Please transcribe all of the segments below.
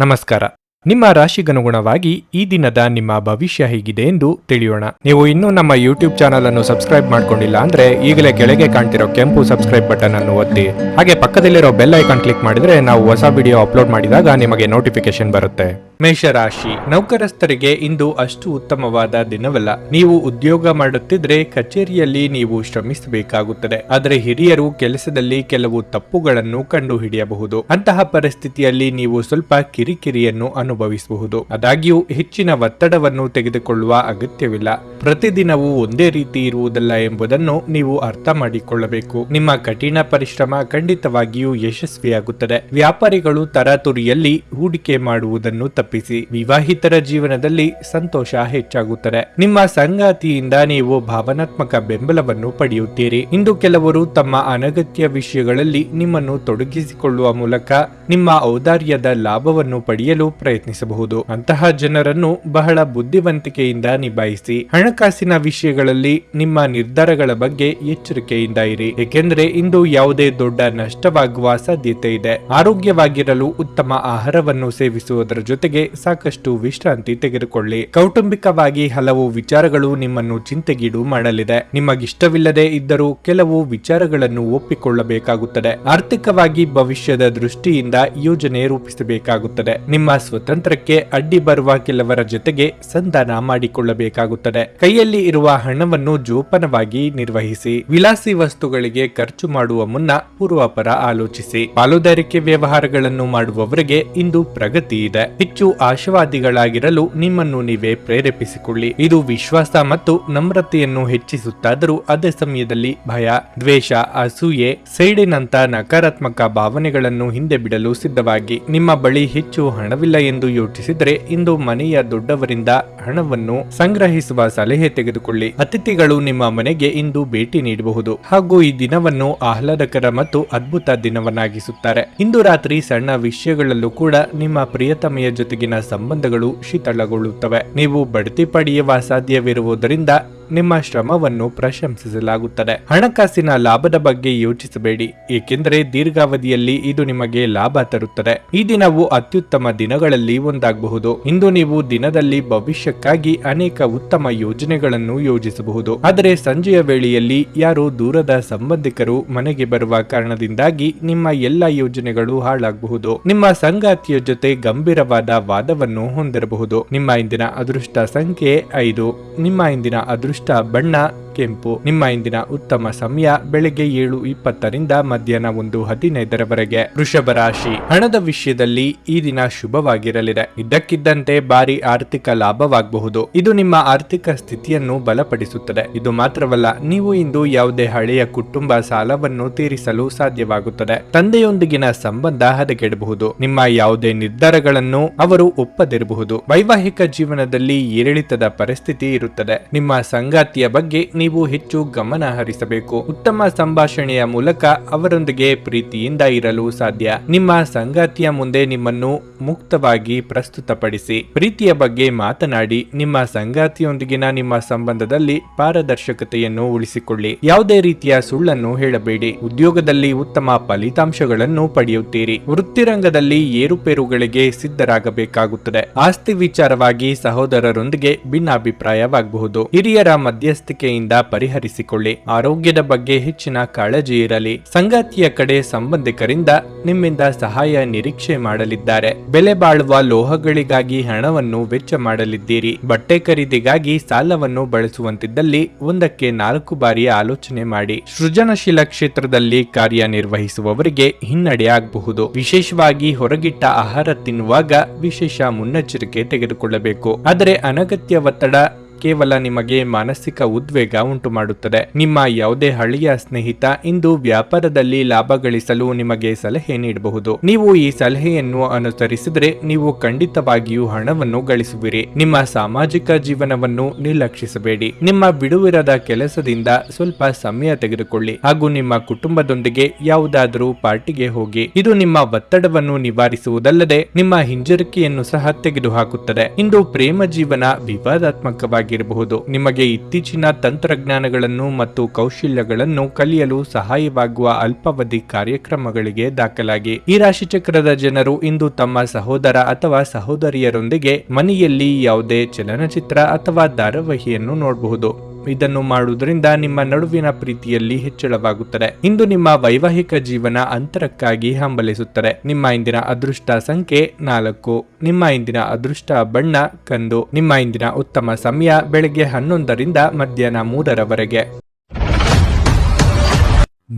ನಮಸ್ಕಾರ. ನಿಮ್ಮ ರಾಶಿಗನುಗುಣವಾಗಿ ಈ ದಿನದ ನಿಮ್ಮ ಭವಿಷ್ಯ ಹೇಗಿದೆ ಎಂದು ತಿಳಿಯೋಣ. ನೀವು ಇನ್ನೂ ನಮ್ಮ ಯೂಟ್ಯೂಬ್ ಚಾನಲ್ ಅನ್ನು ಸಬ್ಸ್ಕ್ರೈಬ್ ಮಾಡ್ಕೊಂಡಿಲ್ಲ ಅಂದ್ರೆ ಈಗಲೇ ಕೆಳಗೆ ಕಾಣ್ತಿರೋ ಕೆಂಪು ಸಬ್ಸ್ಕ್ರೈಬ್ ಬಟನ್ ಅನ್ನು ಒತ್ತಿ, ಹಾಗೆ ಪಕ್ಕದಲ್ಲಿರೋ ಬೆಲ್ ಐಕಾನ್ ಕ್ಲಿಕ್ ಮಾಡಿದ್ರೆ ನಾವು ಹೊಸ ವಿಡಿಯೋ ಅಪ್ಲೋಡ್ ಮಾಡಿದಾಗ ನಿಮಗೆ ನೋಟಿಫಿಕೇಶನ್ ಬರುತ್ತೆ. ಮೇಷರಾಶಿ, ನೌಕರಸ್ಥರಿಗೆ ಇಂದು ಅಷ್ಟು ಉತ್ತಮವಾದ ದಿನವಲ್ಲ. ನೀವು ಉದ್ಯೋಗ ಮಾಡುತ್ತಿದ್ರೆ ಕಚೇರಿಯಲ್ಲಿ ನೀವು ಶ್ರಮಿಸಬೇಕಾಗುತ್ತದೆ. ಆದರೆ ಹಿರಿಯರು ಕೆಲಸದಲ್ಲಿ ಕೆಲವು ತಪ್ಪುಗಳನ್ನು ಕಂಡುಹಿಡಿಯಬಹುದು. ಅಂತಹ ಪರಿಸ್ಥಿತಿಯಲ್ಲಿ ನೀವು ಸ್ವಲ್ಪ ಕಿರಿಕಿರಿಯನ್ನು ಅನುಭವಿಸಬಹುದು. ಆದಾಗ್ಯೂ ಹೆಚ್ಚಿನ ಒತ್ತಡವನ್ನು ತೆಗೆದುಕೊಳ್ಳುವ ಅಗತ್ಯವಿಲ್ಲ. ಪ್ರತಿದಿನವೂ ಒಂದೇ ರೀತಿ ಇರುವುದಲ್ಲ ಎಂಬುದನ್ನು ನೀವು ಅರ್ಥ ಮಾಡಿಕೊಳ್ಳಬೇಕು. ನಿಮ್ಮ ಕಠಿಣ ಪರಿಶ್ರಮ ಖಂಡಿತವಾಗಿಯೂ ಯಶಸ್ವಿಯಾಗುತ್ತದೆ. ವ್ಯಾಪಾರಿಗಳು ತರಾತುರಿಯಲ್ಲಿ ಹೂಡಿಕೆ ಮಾಡುವುದನ್ನು ತಪ್ಪಿಸಿ. ವಿವಾಹಿತರ ಜೀವನದಲ್ಲಿ ಸಂತೋಷ ಹೆಚ್ಚಾಗುತ್ತದೆ. ನಿಮ್ಮ ಸಂಗಾತಿಯಿಂದ ನೀವು ಭಾವನಾತ್ಮಕ ಬೆಂಬಲವನ್ನು ಪಡೆಯುತ್ತೀರಿ. ಇಂದು ಕೆಲವರು ತಮ್ಮ ಅನಗತ್ಯ ವಿಷಯಗಳಲ್ಲಿ ನಿಮ್ಮನ್ನು ತೊಡಗಿಸಿಕೊಳ್ಳುವ ಮೂಲಕ ನಿಮ್ಮ ಔದಾರ್ಯದ ಲಾಭವನ್ನು ಪಡೆಯಲು ಪ್ರಯತ್ನಿಸಬಹುದು. ಅಂತಹ ಜನರನ್ನು ಬಹಳ ಬುದ್ಧಿವಂತಿಕೆಯಿಂದ ನಿಭಾಯಿಸಿ. ಹಣಕಾಸಿನ ವಿಷಯಗಳಲ್ಲಿ ನಿಮ್ಮ ನಿರ್ಧಾರಗಳ ಬಗ್ಗೆ ಎಚ್ಚರಿಕೆಯಿಂದ ಇರಿ, ಏಕೆಂದರೆ ಇಂದು ಯಾವುದೇ ದೊಡ್ಡ ನಷ್ಟವಾಗುವ ಸಾಧ್ಯತೆ ಇದೆ. ಆರೋಗ್ಯವಾಗಿರಲು ಉತ್ತಮ ಆಹಾರವನ್ನು ಸೇವಿಸುವುದರ ಜೊತೆಗೆ ಸಾಕಷ್ಟು ವಿಶ್ರಾಂತಿ ತೆಗೆದುಕೊಳ್ಳಿ. ಕೌಟುಂಬಿಕವಾಗಿ ಹಲವು ವಿಚಾರಗಳು ನಿಮ್ಮನ್ನು ಚಿಂತೆಗೀಡು ಮಾಡಲಿದೆ. ನಿಮಗಿಷ್ಟವಿಲ್ಲದೆ ಇದ್ದರೂ ಕೆಲವು ವಿಚಾರಗಳನ್ನು ಒಪ್ಪಿಕೊಳ್ಳಬೇಕಾಗುತ್ತದೆ. ಆರ್ಥಿಕವಾಗಿ ಭವಿಷ್ಯದ ದೃಷ್ಟಿಯಿಂದ ಯೋಜನೆ ರೂಪಿಸಬೇಕಾಗುತ್ತದೆ. ನಿಮ್ಮ ಸ್ವತಂತ್ರಕ್ಕೆ ಅಡ್ಡಿ ಬರುವ ಕೆಲವರ ಜೊತೆಗೆ ಸಂಧಾನ ಮಾಡಿಕೊಳ್ಳಬೇಕಾಗುತ್ತದೆ. ಕೈಯಲ್ಲಿ ಇರುವ ಹಣವನ್ನು ಜೋಪಾನವಾಗಿ ನಿರ್ವಹಿಸಿ. ವಿಲಾಸಿ ವಸ್ತುಗಳಿಗೆ ಖರ್ಚು ಮಾಡುವ ಮುನ್ನ ಪೂರ್ವಾಪರ ಆಲೋಚಿಸಿ. ಪಾಲುದಾರಿಕೆ ವ್ಯವಹಾರಗಳನ್ನು ಮಾಡುವವರಿಗೆ ಇಂದು ಪ್ರಗತಿ ಇದೆ. ಹೆಚ್ಚು ಆಶಾವಾದಿಗಳಾಗಿರಲು ನಿಮ್ಮನ್ನು ನೀವೇ ಪ್ರೇರೇಪಿಸಿಕೊಳ್ಳಿ. ಇದು ವಿಶ್ವಾಸ ಮತ್ತು ನಮ್ರತೆಯನ್ನು ಹೆಚ್ಚಿಸುತ್ತಾದರೂ ಅದೇ ಸಮಯದಲ್ಲಿ ಭಯ, ದ್ವೇಷ, ಅಸೂಯೆ, ಸೈಡಿನಂತ ನಕಾರಾತ್ಮಕ ಭಾವನೆಗಳನ್ನು ಹಿಂದೆ ಬಿಡಲು ಸಿದ್ಧವಾಗಿ. ನಿಮ್ಮ ಬಳಿ ಹೆಚ್ಚು ಹಣವಿಲ್ಲ ಎಂದು ಯೋಚಿಸಿದರೆ ಇಂದು ಮನೆಯ ದೊಡ್ಡವರಿಂದ ಹಣವನ್ನು ಸಂಗ್ರಹಿಸುವ ಸಲಹೆ ತೆಗೆದುಕೊಳ್ಳಿ. ಅತಿಥಿಗಳು ನಿಮ್ಮ ಮನೆಗೆ ಇಂದು ಭೇಟಿ ನೀಡಬಹುದು ಹಾಗೂ ಈ ದಿನವನ್ನು ಆಹ್ಲಾದಕರ ಮತ್ತು ಅದ್ಭುತ ದಿನವನ್ನಾಗಿಸುತ್ತಾರೆ. ಇಂದು ರಾತ್ರಿ ಸಣ್ಣ ವಿಷಯಗಳಲ್ಲೂ ಕೂಡ ನಿಮ್ಮ ಪ್ರಿಯತಮೆಯ ಜೊತೆಗಿನ ಸಂಬಂಧಗಳು ಶೀತಲಗೊಳ್ಳುತ್ತವೆ. ನೀವು ಬಡ್ತಿ ಪಡೆಯುವ ಸಾಧ್ಯವಿರುವುದರಿಂದ ನಿಮ್ಮ ಶ್ರಮವನ್ನು ಪ್ರಶಂಸಿಸಲಾಗುತ್ತದೆ. ಹಣಕಾಸಿನ ಲಾಭದ ಬಗ್ಗೆ ಯೋಚಿಸಬೇಡಿ, ಏಕೆಂದರೆ ದೀರ್ಘಾವಧಿಯಲ್ಲಿ ಇದು ನಿಮಗೆ ಲಾಭ ತರುತ್ತದೆ. ಈ ದಿನವು ಅತ್ಯುತ್ತಮ ದಿನಗಳಲ್ಲಿ ಒಂದಾಗಬಹುದು. ಇಂದು ನೀವು ದಿನದಲ್ಲಿ ಭವಿಷ್ಯಕ್ಕಾಗಿ ಅನೇಕ ಉತ್ತಮ ಯೋಜನೆಗಳನ್ನು ಯೋಜಿಸಬಹುದು. ಆದರೆ ಸಂಜೆಯ ವೇಳೆಯಲ್ಲಿ ಯಾರೋ ದೂರದ ಸಂಬಂಧಿಕರು ಮನೆಗೆ ಬರುವ ಕಾರಣದಿಂದಾಗಿ ನಿಮ್ಮ ಎಲ್ಲ ಯೋಜನೆಗಳು ಹಾಳಾಗಬಹುದು. ನಿಮ್ಮ ಸಂಗಾತಿಯ ಜೊತೆ ಗಂಭೀರವಾದ ವಾದವನ್ನು ಹೊಂದಿರಬಹುದು. ನಿಮ್ಮ ಇಂದಿನ ಅದೃಷ್ಟ ಸಂಖ್ಯೆ 5. ನಿಮ್ಮ ಇಂದಿನ ಅದೃಷ್ಟ ಬಣ್ಣ ಕೆಂಪು. ನಿಮ್ಮ ಇಂದಿನ ಉತ್ತಮ ಸಮಯ ಬೆಳಗ್ಗೆ 7:20 ಮಧ್ಯಾಹ್ನ 1:15 ವೃಷಭ ರಾಶಿ, ಹಣದ ವಿಷಯದಲ್ಲಿ ಈ ದಿನ ಶುಭವಾಗಿರಲಿದೆ. ಇದ್ದಕ್ಕಿದ್ದಂತೆ ಭಾರಿ ಆರ್ಥಿಕ ಲಾಭವಾಗಬಹುದು. ಇದು ನಿಮ್ಮ ಆರ್ಥಿಕ ಸ್ಥಿತಿಯನ್ನು ಬಲಪಡಿಸುತ್ತದೆ. ಇದು ಮಾತ್ರವಲ್ಲ, ನೀವು ಇಂದು ಯಾವುದೇ ಹಳೆಯ ಕುಟುಂಬ ಸಾಲವನ್ನು ತೀರಿಸಲು ಸಾಧ್ಯವಾಗುತ್ತದೆ. ತಂದೆಯೊಂದಿಗಿನ ಸಂಬಂಧ ಹದಗೆಡಬಹುದು. ನಿಮ್ಮ ಯಾವುದೇ ನಿರ್ಧಾರಗಳನ್ನು ಅವರು ಒಪ್ಪದಿರಬಹುದು. ವೈವಾಹಿಕ ಜೀವನದಲ್ಲಿ ಏರಿಳಿತದ ಪರಿಸ್ಥಿತಿ ಇರುತ್ತದೆ. ನಿಮ್ಮ ಸಂಗಾತಿಯ ಬಗ್ಗೆ ನೀವು ಹೆಚ್ಚು ಗಮನ ಹರಿಸಬೇಕು. ಉತ್ತಮ ಸಂಭಾಷಣೆಯ ಮೂಲಕ ಅವರೊಂದಿಗೆ ಪ್ರೀತಿಯಿಂದ ಇರಲು ಸಾಧ್ಯ. ನಿಮ್ಮ ಸಂಗಾತಿಯ ಮುಂದೆ ನಿಮ್ಮನ್ನು ಮುಕ್ತವಾಗಿ ಪ್ರಸ್ತುತಪಡಿಸಿ. ಪ್ರೀತಿಯ ಬಗ್ಗೆ ಮಾತನಾಡಿ. ನಿಮ್ಮ ಸಂಗಾತಿಯೊಂದಿಗಿನ ನಿಮ್ಮ ಸಂಬಂಧದಲ್ಲಿ ಪಾರದರ್ಶಕತೆಯನ್ನು ಉಳಿಸಿಕೊಳ್ಳಿ. ಯಾವುದೇ ರೀತಿಯ ಸುಳ್ಳನ್ನು ಹೇಳಬೇಡಿ. ಉದ್ಯೋಗದಲ್ಲಿ ಉತ್ತಮ ಫಲಿತಾಂಶಗಳನ್ನು ಪಡೆಯುತ್ತೀರಿ. ವೃತ್ತಿರಂಗದಲ್ಲಿ ಏರುಪೇರುಗಳಿಗೆ ಸಿದ್ಧರಾಗಬೇಕಾಗುತ್ತದೆ. ಆಸ್ತಿ ವಿಚಾರವಾಗಿ ಸಹೋದರರೊಂದಿಗೆ ಭಿನ್ನಾಭಿಪ್ರಾಯವಾಗಬಹುದು. ಹಿರಿಯರ ಮಧ್ಯಸ್ಥಿಕೆಯಿಂದ ಪರಿಹರಿಸಿಕೊಳ್ಳಿ. ಆರೋಗ್ಯದ ಬಗ್ಗೆ ಹೆಚ್ಚಿನ ಕಾಳಜಿ ಇರಲಿ. ಸಂಗಾತಿಯ ಕಡೆ ಸಂಬಂಧಿಕರಿಂದ ನಿಮ್ಮಿಂದ ಸಹಾಯ ನಿರೀಕ್ಷೆ ಮಾಡಲಿದ್ದಾರೆ. ಬೆಲೆ ಬಾಳುವ ಲೋಹಗಳಿಗಾಗಿ ಹಣವನ್ನು ವೆಚ್ಚ ಮಾಡಲಿದ್ದೀರಿ. ಬಟ್ಟೆ ಖರೀದಿಗಾಗಿ ಸಾಲವನ್ನು ಬಳಸುವಂತಿದ್ದಲ್ಲಿ 1-4 ಬಾರಿ ಆಲೋಚನೆ ಮಾಡಿ. ಸೃಜನಶೀಲ ಕ್ಷೇತ್ರದಲ್ಲಿ ಕಾರ್ಯನಿರ್ವಹಿಸುವವರಿಗೆ ಹಿನ್ನಡೆಯಾಗಬಹುದು. ವಿಶೇಷವಾಗಿ ಹೊರಗಿಟ್ಟ ಆಹಾರ ತಿನ್ನುವಾಗ ವಿಶೇಷ ಮುನ್ನೆಚ್ಚರಿಕೆ ತೆಗೆದುಕೊಳ್ಳಬೇಕು. ಆದರೆ ಅನಗತ್ಯ ಒತ್ತಡ ಕೇವಲ ನಿಮಗೆ ಮಾನಸಿಕ ಉದ್ವೇಗ ಉಂಟು ಮಾಡುತ್ತದೆ. ನಿಮ್ಮ ಯಾವುದೇ ಹಳೆಯ ಸ್ನೇಹಿತ ಇಂದು ವ್ಯಾಪಾರದಲ್ಲಿ ಲಾಭ ಗಳಿಸಲು ನಿಮಗೆ ಸಲಹೆ ನೀಡಬಹುದು. ನೀವು ಈ ಸಲಹೆಯನ್ನು ಅನುಸರಿಸಿದರೆ ನೀವು ಖಂಡಿತವಾಗಿಯೂ ಹಣವನ್ನು ಗಳಿಸುವಿರಿ. ನಿಮ್ಮ ಸಾಮಾಜಿಕ ಜೀವನವನ್ನು ನಿರ್ಲಕ್ಷಿಸಬೇಡಿ. ನಿಮ್ಮ ಬಿಡುವಿರದ ಕೆಲಸದಿಂದ ಸ್ವಲ್ಪ ಸಮಯ ತೆಗೆದುಕೊಳ್ಳಿ ಹಾಗೂ ನಿಮ್ಮ ಕುಟುಂಬದೊಂದಿಗೆ ಯಾವುದಾದರೂ ಪಾರ್ಟಿಗೆ ಹೋಗಿ. ಇದು ನಿಮ್ಮ ಒತ್ತಡವನ್ನು ನಿವಾರಿಸುವುದಲ್ಲದೆ ನಿಮ್ಮ ಹಿಂಜರಿಕೆಯನ್ನು ಸಹ ತೆಗೆದುಹಾಕುತ್ತದೆ. ಇಂದು ಪ್ರೇಮ ಜೀವನ ವಿವಾದಾತ್ಮಕವಾಗಿ ಆಗಿರಬಹುದು. ನಿಮಗೆ ಇತ್ತೀಚಿನ ತಂತ್ರಜ್ಞಾನಗಳನ್ನು ಮತ್ತು ಕೌಶಲ್ಯಗಳನ್ನು ಕಲಿಯಲು ಸಹಾಯವಾಗುವ ಅಲ್ಪಾವಧಿ ಕಾರ್ಯಕ್ರಮಗಳಿಗೆ ದಾಖಲಾಗಿ. ಈ ರಾಶಿಚಕ್ರದ ಜನರು ಇಂದು ತಮ್ಮ ಸಹೋದರ ಅಥವಾ ಸಹೋದರಿಯರೊಂದಿಗೆ ಮನೆಯಲ್ಲಿ ಯಾವುದೇ ಚಲನಚಿತ್ರ ಅಥವಾ ಧಾರಾವಾಹಿಯನ್ನು ನೋಡಬಹುದು. ಇದನ್ನು ಮಾಡುವುದರಿಂದ ನಿಮ್ಮ ನಡುವಿನ ಪ್ರೀತಿಯಲ್ಲಿ ಹೆಚ್ಚಳವಾಗುತ್ತದೆ. ಇಂದು ನಿಮ್ಮ ವೈವಾಹಿಕ ಜೀವನ ಅಂತರಕ್ಕಾಗಿ ಹಂಬಲಿಸುತ್ತದೆ. ನಿಮ್ಮ ಇಂದಿನ ಅದೃಷ್ಟ ಸಂಖ್ಯೆ 4. ನಿಮ್ಮ ಇಂದಿನ ಅದೃಷ್ಟ ಬಣ್ಣ ಕಂದು. ನಿಮ್ಮ ಇಂದಿನ ಉತ್ತಮ ಸಮಯ ಬೆಳಗ್ಗೆ 11ರಿಂದ ಮಧ್ಯಾಹ್ನ 3ರವರೆಗೆ.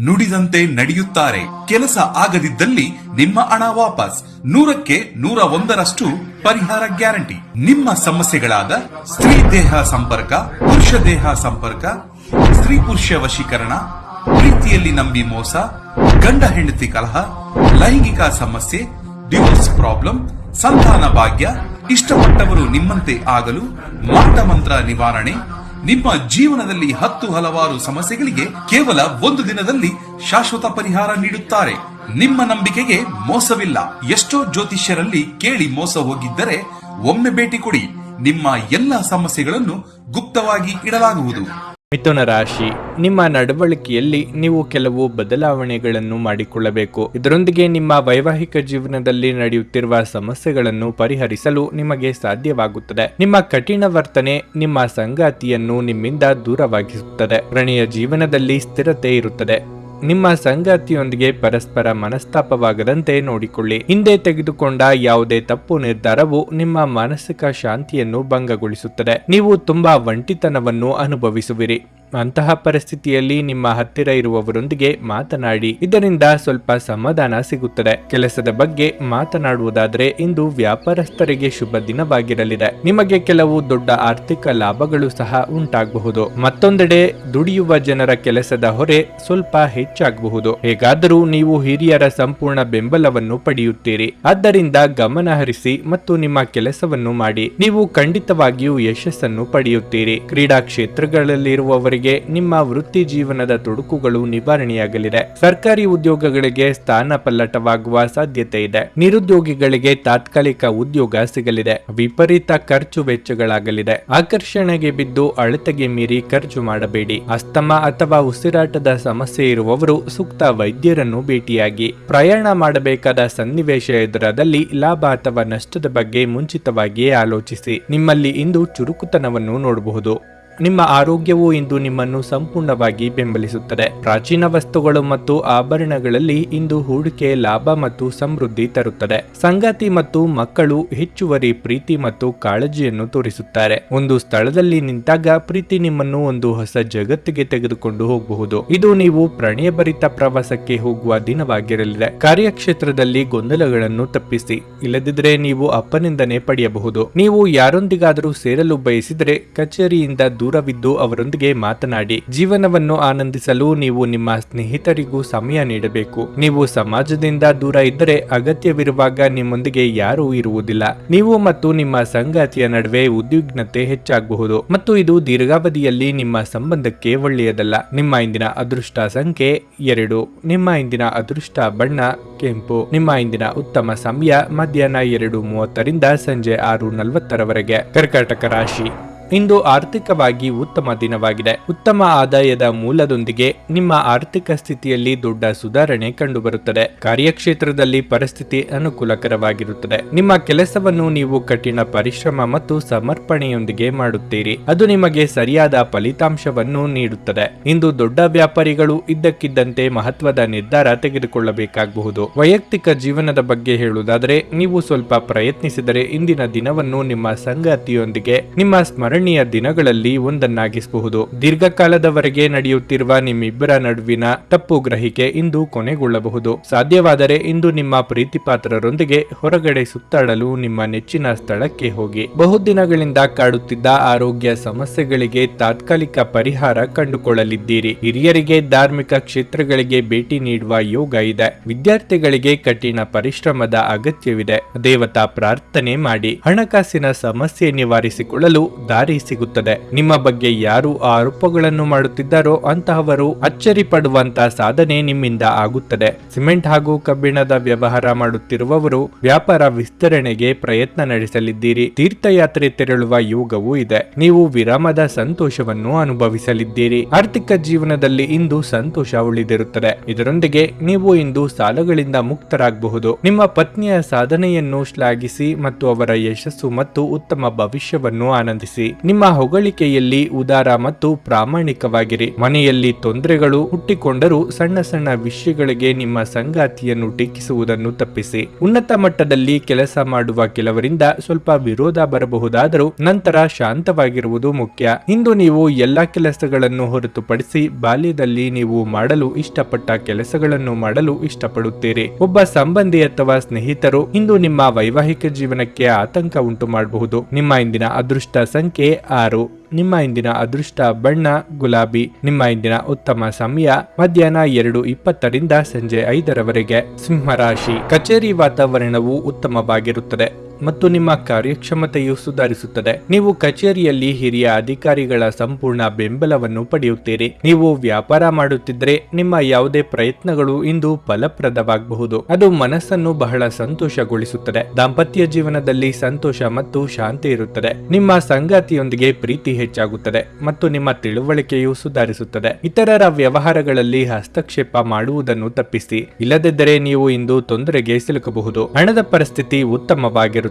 ನುಡಿದಂತೆ ನಡೆಯುತ್ತಾರೆ. ಕೆಲಸ ಆಗದಿದ್ದಲ್ಲಿ ನಿಮ್ಮ ಹಣ ವಾಪಸ್. 100ಕ್ಕೆ 101ರಷ್ಟು ಪರಿಹಾರ ಗ್ಯಾರಂಟಿ. ನಿಮ್ಮ ಸಮಸ್ಯೆಗಳಾದ ಸ್ತ್ರೀ ದೇಹ ಸಂಪರ್ಕ, ಪುರುಷ ದೇಹ ಸಂಪರ್ಕ, ಸ್ತ್ರೀ ಪುರುಷ ವಶೀಕರಣ, ಪ್ರೀತಿಯಲ್ಲಿ ನಂಬಿ ಮೋಸ, ಗಂಡ ಹೆಂಡತಿ ಕಲಹ, ಲೈಂಗಿಕ ಸಮಸ್ಯೆ, ಡಿವೋರ್ಸ್ ಪ್ರಾಬ್ಲಮ್, ಸಂತಾನ ಭಾಗ್ಯ, ಇಷ್ಟಪಟ್ಟವರು ನಿಮ್ಮಂತೆ ಆಗಲು ಮಾಟ ಮಂತ್ರ ನಿವಾರಣೆ, ನಿಮ್ಮ ಜೀವನದಲ್ಲಿ 10 ಹಲವಾರು ಸಮಸ್ಯೆಗಳಿಗೆ ಕೇವಲ 1 ದಿನದಲ್ಲಿ ಶಾಶ್ವತ ಪರಿಹಾರ ನೀಡುತ್ತಾರೆ. ನಿಮ್ಮ ನಂಬಿಕೆಗೆ ಮೋಸವಿಲ್ಲ. ಎಷ್ಟೋ ಜ್ಯೋತಿಷ್ಯರಲ್ಲಿ ಕೇಳಿ ಮೋಸ ಹೋಗಿದ್ದರೆ ಒಮ್ಮೆ ಭೇಟಿ ಕೊಡಿ. ನಿಮ್ಮ ಎಲ್ಲ ಸಮಸ್ಯೆಗಳನ್ನು ಗುಪ್ತವಾಗಿ ಇಡಲಾಗುವುದು. ಮಿಥುನ ರಾಶಿ, ನಿಮ್ಮ ನಡವಳಿಕೆಯಲ್ಲಿ ನೀವು ಕೆಲವು ಬದಲಾವಣೆಗಳನ್ನು ಮಾಡಿಕೊಳ್ಳಬೇಕು. ಇದರೊಂದಿಗೆ ನಿಮ್ಮ ವೈವಾಹಿಕ ಜೀವನದಲ್ಲಿ ನಡೆಯುತ್ತಿರುವ ಸಮಸ್ಯೆಗಳನ್ನು ಪರಿಹರಿಸಲು ನಿಮಗೆ ಸಾಧ್ಯವಾಗುತ್ತದೆ. ನಿಮ್ಮ ಕಠಿಣ ವರ್ತನೆ ನಿಮ್ಮ ಸಂಗಾತಿಯನ್ನು ನಿಮ್ಮಿಂದ ದೂರವಾಗಿಸುತ್ತದೆ. ಪ್ರಣಯ ಜೀವನದಲ್ಲಿ ಸ್ಥಿರತೆ ಇರುತ್ತದೆ. ನಿಮ್ಮ ಸಂಗಾತಿಯೊಂದಿಗೆ ಪರಸ್ಪರ ಮನಸ್ತಾಪವಾಗದಂತೆ ನೋಡಿಕೊಳ್ಳಿ. ಹಿಂದೆ ತೆಗೆದುಕೊಂಡ ಯಾವುದೇ ತಪ್ಪು ನಿರ್ಧಾರವು ನಿಮ್ಮ ಮಾನಸಿಕ ಶಾಂತಿಯನ್ನು ಭಂಗಗೊಳಿಸುತ್ತದೆ. ನೀವು ತುಂಬಾ ಒಂಟಿತನವನ್ನು ಅನುಭವಿಸುವಿರಿ. ಅಂತಹ ಪರಿಸ್ಥಿತಿಯಲ್ಲಿ ನಿಮ್ಮ ಹತ್ತಿರ ಇರುವವರೊಂದಿಗೆ ಮಾತನಾಡಿ. ಇದರಿಂದ ಸ್ವಲ್ಪ ಸಮಾಧಾನ ಸಿಗುತ್ತದೆ. ಕೆಲಸದ ಬಗ್ಗೆ ಮಾತನಾಡುವುದಾದರೆ ಇಂದು ವ್ಯಾಪಾರಸ್ಥರಿಗೆ ಶುಭ ದಿನವಾಗಿರಲಿದೆ. ನಿಮಗೆ ಕೆಲವು ದೊಡ್ಡ ಆರ್ಥಿಕ ಲಾಭಗಳು ಸಹ ಉಂಟಾಗಬಹುದು. ಮತ್ತೊಂದೆಡೆ ದುಡಿಯುವ ಜನರ ಕೆಲಸದ ಹೊರೆ ಸ್ವಲ್ಪ ಹೆಚ್ಚಾಗಬಹುದು. ಹೇಗಾದರೂ ನೀವು ಹಿರಿಯರ ಸಂಪೂರ್ಣ ಬೆಂಬಲವನ್ನು ಪಡೆಯುತ್ತೀರಿ. ಆದ್ದರಿಂದ ಗಮನ ಹರಿಸಿ ಮತ್ತು ನಿಮ್ಮ ಕೆಲಸವನ್ನು ಮಾಡಿ. ನೀವು ಖಂಡಿತವಾಗಿಯೂ ಯಶಸ್ಸನ್ನು ಪಡೆಯುತ್ತೀರಿ. ಕ್ರೀಡಾ ಕ್ಷೇತ್ರಗಳಲ್ಲಿರುವವರಿಗೆ ನಿಮ್ಮ ವೃತ್ತಿ ಜೀವನದ ತೊಡಕುಗಳು ನಿವಾರಣೆಯಾಗಲಿದೆ. ಸರ್ಕಾರಿ ಉದ್ಯೋಗಗಳಿಗೆ ಸ್ಥಾನ ಪಲ್ಲಟವಾಗುವ ಸಾಧ್ಯತೆ ಇದೆ. ನಿರುದ್ಯೋಗಿಗಳಿಗೆ ತಾತ್ಕಾಲಿಕ ಉದ್ಯೋಗ ಸಿಗಲಿದೆ. ವಿಪರೀತ ಖರ್ಚು ವೆಚ್ಚಗಳಾಗಲಿದೆ. ಆಕರ್ಷಣೆಗೆ ಬಿದ್ದು ಅಳತೆಗೆ ಮೀರಿ ಖರ್ಚು ಮಾಡಬೇಡಿ. ಅಸ್ತಮಾ ಅಥವಾ ಉಸಿರಾಟದ ಸಮಸ್ಯೆ ಇರುವವರು ಸೂಕ್ತ ವೈದ್ಯರನ್ನು ಭೇಟಿಯಾಗಿ. ಪ್ರಯಾಣ ಮಾಡಬೇಕಾದ ಸನ್ನಿವೇಶ ಎದುರಾದಲ್ಲಿ ಲಾಭ ಅಥವಾ ನಷ್ಟದ ಬಗ್ಗೆ ಮುಂಚಿತವಾಗಿಯೇ ಆಲೋಚಿಸಿ. ನಿಮ್ಮಲ್ಲಿ ಇಂದು ಚುರುಕುತನವನ್ನು ನೋಡಬಹುದು. ನಿಮ್ಮ ಆರೋಗ್ಯವು ಇಂದು ನಿಮ್ಮನ್ನು ಸಂಪೂರ್ಣವಾಗಿ ಬೆಂಬಲಿಸುತ್ತದೆ. ಪ್ರಾಚೀನ ವಸ್ತುಗಳು ಮತ್ತು ಆಭರಣಗಳಲ್ಲಿ ಇಂದು ಹೂಡಿಕೆ ಲಾಭ ಮತ್ತು ಸಮೃದ್ಧಿ ತರುತ್ತದೆ. ಸಂಗಾತಿ ಮತ್ತು ಮಕ್ಕಳು ಹೆಚ್ಚುವರಿ ಪ್ರೀತಿ ಮತ್ತು ಕಾಳಜಿಯನ್ನು ತೋರಿಸುತ್ತಾರೆ. ಒಂದು ಸ್ಥಳದಲ್ಲಿ ನಿಂತಾಗ ಪ್ರೀತಿ ನಿಮ್ಮನ್ನು ಒಂದು ಹೊಸ ಜಗತ್ತಿಗೆ ತೆಗೆದುಕೊಂಡು ಹೋಗಬಹುದು. ಇದು ನೀವು ಪ್ರಣಯಭರಿತ ಪ್ರವಾಸಕ್ಕೆ ಹೋಗುವ ದಿನವಾಗಿರಲಿದೆ. ಕಾರ್ಯಕ್ಷೇತ್ರದಲ್ಲಿ ಗೊಂದಲಗಳನ್ನು ತಪ್ಪಿಸಿ. ಇಲ್ಲದಿದ್ದರೆ ನೀವು ಅಪನಿಂದನೆ ಪಡೆಯಬಹುದು. ನೀವು ಯಾರೊಂದಿಗಾದರೂ ಸೇರಲು ಬಯಸಿದರೆ ಕಚೇರಿಯಿಂದ ದೂರವಿದ್ದು ಅವರೊಂದಿಗೆ ಮಾತನಾಡಿ. ಜೀವನವನ್ನು ಆನಂದಿಸಲು ನೀವು ನಿಮ್ಮ ಸ್ನೇಹಿತರಿಗೂ ಸಮಯ ನೀಡಬೇಕು. ನೀವು ಸಮಾಜದಿಂದ ದೂರ ಇದ್ದರೆ ಅಗತ್ಯವಿರುವಾಗ ನಿಮ್ಮೊಂದಿಗೆ ಯಾರೂ ಇರುವುದಿಲ್ಲ. ನೀವು ಮತ್ತು ನಿಮ್ಮ ಸಂಗಾತಿಯ ನಡುವೆ ಉದ್ವಿಗ್ನತೆ ಹೆಚ್ಚಾಗಬಹುದು ಮತ್ತು ಇದು ದೀರ್ಘಾವಧಿಯಲ್ಲಿ ನಿಮ್ಮ ಸಂಬಂಧಕ್ಕೆ ಒಳ್ಳೆಯದಲ್ಲ. ನಿಮ್ಮ ಇಂದಿನ ಅದೃಷ್ಟ ಸಂಖ್ಯೆ 2. ನಿಮ್ಮ ಇಂದಿನ ಅದೃಷ್ಟ ಬಣ್ಣ ಕೆಂಪು. ನಿಮ್ಮ ಇಂದಿನ ಉತ್ತಮ ಸಮಯ ಮಧ್ಯಾಹ್ನ 2:30ರಿಂದ ಸಂಜೆ 6:40ರವರೆಗೆ. ಕರ್ಕಾಟಕ ರಾಶಿ, ಇಂದು ಆರ್ಥಿಕವಾಗಿ ಉತ್ತಮ ದಿನವಾಗಿದೆ. ಉತ್ತಮ ಆದಾಯದ ಮೂಲದೊಂದಿಗೆ ನಿಮ್ಮ ಆರ್ಥಿಕ ಸ್ಥಿತಿಯಲ್ಲಿ ದೊಡ್ಡ ಸುಧಾರಣೆ ಕಂಡುಬರುತ್ತದೆ. ಕಾರ್ಯಕ್ಷೇತ್ರದಲ್ಲಿ ಪರಿಸ್ಥಿತಿ ಅನುಕೂಲಕರವಾಗಿರುತ್ತದೆ. ನಿಮ್ಮ ಕೆಲಸವನ್ನು ನೀವು ಕಠಿಣ ಪರಿಶ್ರಮ ಮತ್ತು ಸಮರ್ಪಣೆಯೊಂದಿಗೆ ಮಾಡುತ್ತೀರಿ. ಅದು ನಿಮಗೆ ಸರಿಯಾದ ಫಲಿತಾಂಶವನ್ನು ನೀಡುತ್ತದೆ. ಇಂದು ದೊಡ್ಡ ವ್ಯಾಪಾರಿಗಳು ಇದ್ದಕ್ಕಿದ್ದಂತೆ ಮಹತ್ವದ ನಿರ್ಧಾರ ತೆಗೆದುಕೊಳ್ಳಬೇಕಾಗಬಹುದು. ವೈಯಕ್ತಿಕ ಜೀವನದ ಬಗ್ಗೆ ಹೇಳುವುದಾದರೆ ನೀವು ಸ್ವಲ್ಪ ಪ್ರಯತ್ನಿಸಿದರೆ ಇಂದಿನ ದಿನವನ್ನು ನಿಮ್ಮ ಸಂಗಾತಿಯೊಂದಿಗೆ ನಿಮ್ಮ ಸ್ಮರಣೀಯ ದಿನಗಳಲ್ಲಿ ಒಂದನ್ನಾಗಿಸಬಹುದು. ದೀರ್ಘಕಾಲದವರೆಗೆ ನಡೆಯುತ್ತಿರುವ ನಿಮ್ಮಿಬ್ಬರ ನಡುವಿನ ತಪ್ಪು ಗ್ರಹಿಕೆ ಇಂದು ಕೊನೆಗೊಳ್ಳಬಹುದು. ಸಾಧ್ಯವಾದರೆ ಇಂದು ನಿಮ್ಮ ಪ್ರೀತಿಪಾತ್ರರೊಂದಿಗೆ ಹೊರಗಡೆ ಸುತ್ತಾಡಲು ನಿಮ್ಮ ನೆಚ್ಚಿನ ಸ್ಥಳಕ್ಕೆ ಹೋಗಿ. ಬಹುದಿನಗಳಿಂದ ಕಾಡುತ್ತಿದ್ದ ಆರೋಗ್ಯ ಸಮಸ್ಯೆಗಳಿಗೆ ತಾತ್ಕಾಲಿಕ ಪರಿಹಾರ ಕಂಡುಕೊಳ್ಳಲಿದ್ದೀರಿ. ಹಿರಿಯರಿಗೆ ಧಾರ್ಮಿಕ ಕ್ಷೇತ್ರಗಳಿಗೆ ಭೇಟಿ ನೀಡುವ ಯೋಗ ಇದೆ. ವಿದ್ಯಾರ್ಥಿಗಳಿಗೆ ಕಠಿಣ ಪರಿಶ್ರಮದ ಅಗತ್ಯವಿದೆ. ದೇವತಾ ಪ್ರಾರ್ಥನೆ ಮಾಡಿ. ಹಣಕಾಸಿನ ಸಮಸ್ಯೆ ನಿವಾರಿಸಿಕೊಳ್ಳಲು ದಾರಿ ದಾರಿ ಸಿಗುತ್ತದೆ. ನಿಮ್ಮ ಬಗ್ಗೆ ಯಾರು ಆರೋಪಗಳನ್ನು ಮಾಡುತ್ತಿದ್ದಾರೋ ಅಂತಹವರು ಅಚ್ಚರಿ ಪಡುವಂತ ಸಾಧನೆ ನಿಮ್ಮಿಂದ ಆಗುತ್ತದೆ. ಸಿಮೆಂಟ್ ಹಾಗೂ ಕಬ್ಬಿಣದ ವ್ಯವಹಾರ ಮಾಡುತ್ತಿರುವವರು ವ್ಯಾಪಾರ ವಿಸ್ತರಣೆಗೆ ಪ್ರಯತ್ನ ನಡೆಸಲಿದ್ದೀರಿ. ತೀರ್ಥಯಾತ್ರೆ ತೆರಳುವ ಯೋಗವೂ ಇದೆ. ನೀವು ವಿರಾಮದ ಸಂತೋಷವನ್ನು ಅನುಭವಿಸಲಿದ್ದೀರಿ. ಆರ್ಥಿಕ ಜೀವನದಲ್ಲಿ ಇಂದು ಸಂತೋಷ ಉಳಿದಿರುತ್ತದೆ. ಇದರೊಂದಿಗೆ ನೀವು ಇಂದು ಸಾಲಗಳಿಂದ ಮುಕ್ತರಾಗಬಹುದು. ನಿಮ್ಮ ಪತ್ನಿಯ ಸಾಧನೆಯನ್ನು ಶ್ಲಾಘಿಸಿ ಮತ್ತು ಅವರ ಯಶಸ್ಸು ಮತ್ತು ಉತ್ತಮ ಭವಿಷ್ಯವನ್ನು ಆನಂದಿಸಿ. ನಿಮ್ಮ ಹೊಗಳಿಕೆಯಲ್ಲಿ ಉದಾರ ಮತ್ತು ಪ್ರಾಮಾಣಿಕವಾಗಿರಿ. ಮನೆಯಲ್ಲಿ ತೊಂದರೆಗಳು ಹುಟ್ಟಿಕೊಂಡರೂ ಸಣ್ಣ ಸಣ್ಣ ವಿಷಯಗಳಿಗೆ ನಿಮ್ಮ ಸಂಗಾತಿಯನ್ನು ಟೀಕಿಸುವುದನ್ನು ತಪ್ಪಿಸಿ. ಉನ್ನತ ಮಟ್ಟದಲ್ಲಿ ಕೆಲಸ ಮಾಡುವ ಕೆಲವರಿಂದ ಸ್ವಲ್ಪ ವಿರೋಧ ಬರಬಹುದಾದರೂ ನಂತರ ಶಾಂತವಾಗಿರುವುದು ಮುಖ್ಯ. ಇಂದು ನೀವು ಎಲ್ಲಾ ಕೆಲಸಗಳನ್ನು ಹೊರತುಪಡಿಸಿ ಬಾಲ್ಯದಲ್ಲಿ ನೀವು ಮಾಡಲು ಇಷ್ಟಪಟ್ಟ ಕೆಲಸಗಳನ್ನು ಮಾಡಲು ಇಷ್ಟಪಡುತ್ತೀರಿ. ಒಬ್ಬ ಸಂಬಂಧಿ ಅಥವಾ ಸ್ನೇಹಿತರು ಇಂದು ನಿಮ್ಮ ವೈವಾಹಿಕ ಜೀವನಕ್ಕೆ ಆತಂಕ ಉಂಟು ಮಾಡಬಹುದು. ನಿಮ್ಮ ಇಂದಿನ ಅದೃಷ್ಟ ಸಂಖ್ಯೆ 6. ನಿಮ್ಮ ಇಂದಿನ ಅದೃಷ್ಟ ಬಣ್ಣ ಗುಲಾಬಿ. ನಿಮ್ಮ ಇಂದಿನ ಉತ್ತಮ ಸಮಯ ಮಧ್ಯಾಹ್ನ 2:20 ಸಂಜೆ 5 ಸಿಂಹರಾಶಿ. ಕಚೇರಿ ವಾತಾವರಣವು ಉತ್ತಮವಾಗಿರುತ್ತದೆ ಮತ್ತು ನಿಮ್ಮ ಕಾರ್ಯಕ್ಷಮತೆಯು ಸುಧಾರಿಸುತ್ತದೆ. ನೀವು ಕಚೇರಿಯಲ್ಲಿ ಹಿರಿಯ ಅಧಿಕಾರಿಗಳ ಸಂಪೂರ್ಣ ಬೆಂಬಲವನ್ನು ಪಡೆಯುತ್ತೀರಿ. ನೀವು ವ್ಯಾಪಾರ ಮಾಡುತ್ತಿದ್ದರೆ ನಿಮ್ಮ ಯಾವುದೇ ಪ್ರಯತ್ನಗಳು ಇಂದು ಫಲಪ್ರದವಾಗಬಹುದು. ಅದು ಮನಸ್ಸನ್ನು ಬಹಳ ಸಂತೋಷಗೊಳಿಸುತ್ತದೆ. ದಾಂಪತ್ಯ ಜೀವನದಲ್ಲಿ ಸಂತೋಷ ಮತ್ತು ಶಾಂತಿ ಇರುತ್ತದೆ. ನಿಮ್ಮ ಸಂಗಾತಿಯೊಂದಿಗೆ ಪ್ರೀತಿ ಹೆಚ್ಚಾಗುತ್ತದೆ ಮತ್ತು ನಿಮ್ಮ ತಿಳುವಳಿಕೆಯು ಸುಧಾರಿಸುತ್ತದೆ. ಇತರರ ವ್ಯವಹಾರಗಳಲ್ಲಿ ಹಸ್ತಕ್ಷೇಪ ಮಾಡುವುದನ್ನು ತಪ್ಪಿಸಿ. ಇಲ್ಲದಿದ್ದರೆ ನೀವು ಇಂದು ತೊಂದರೆಗೆ ಸಿಲುಕಬಹುದು. ಹಣದ ಪರಿಸ್ಥಿತಿ ಉತ್ತಮವಾಗಿರುತ್ತದೆ.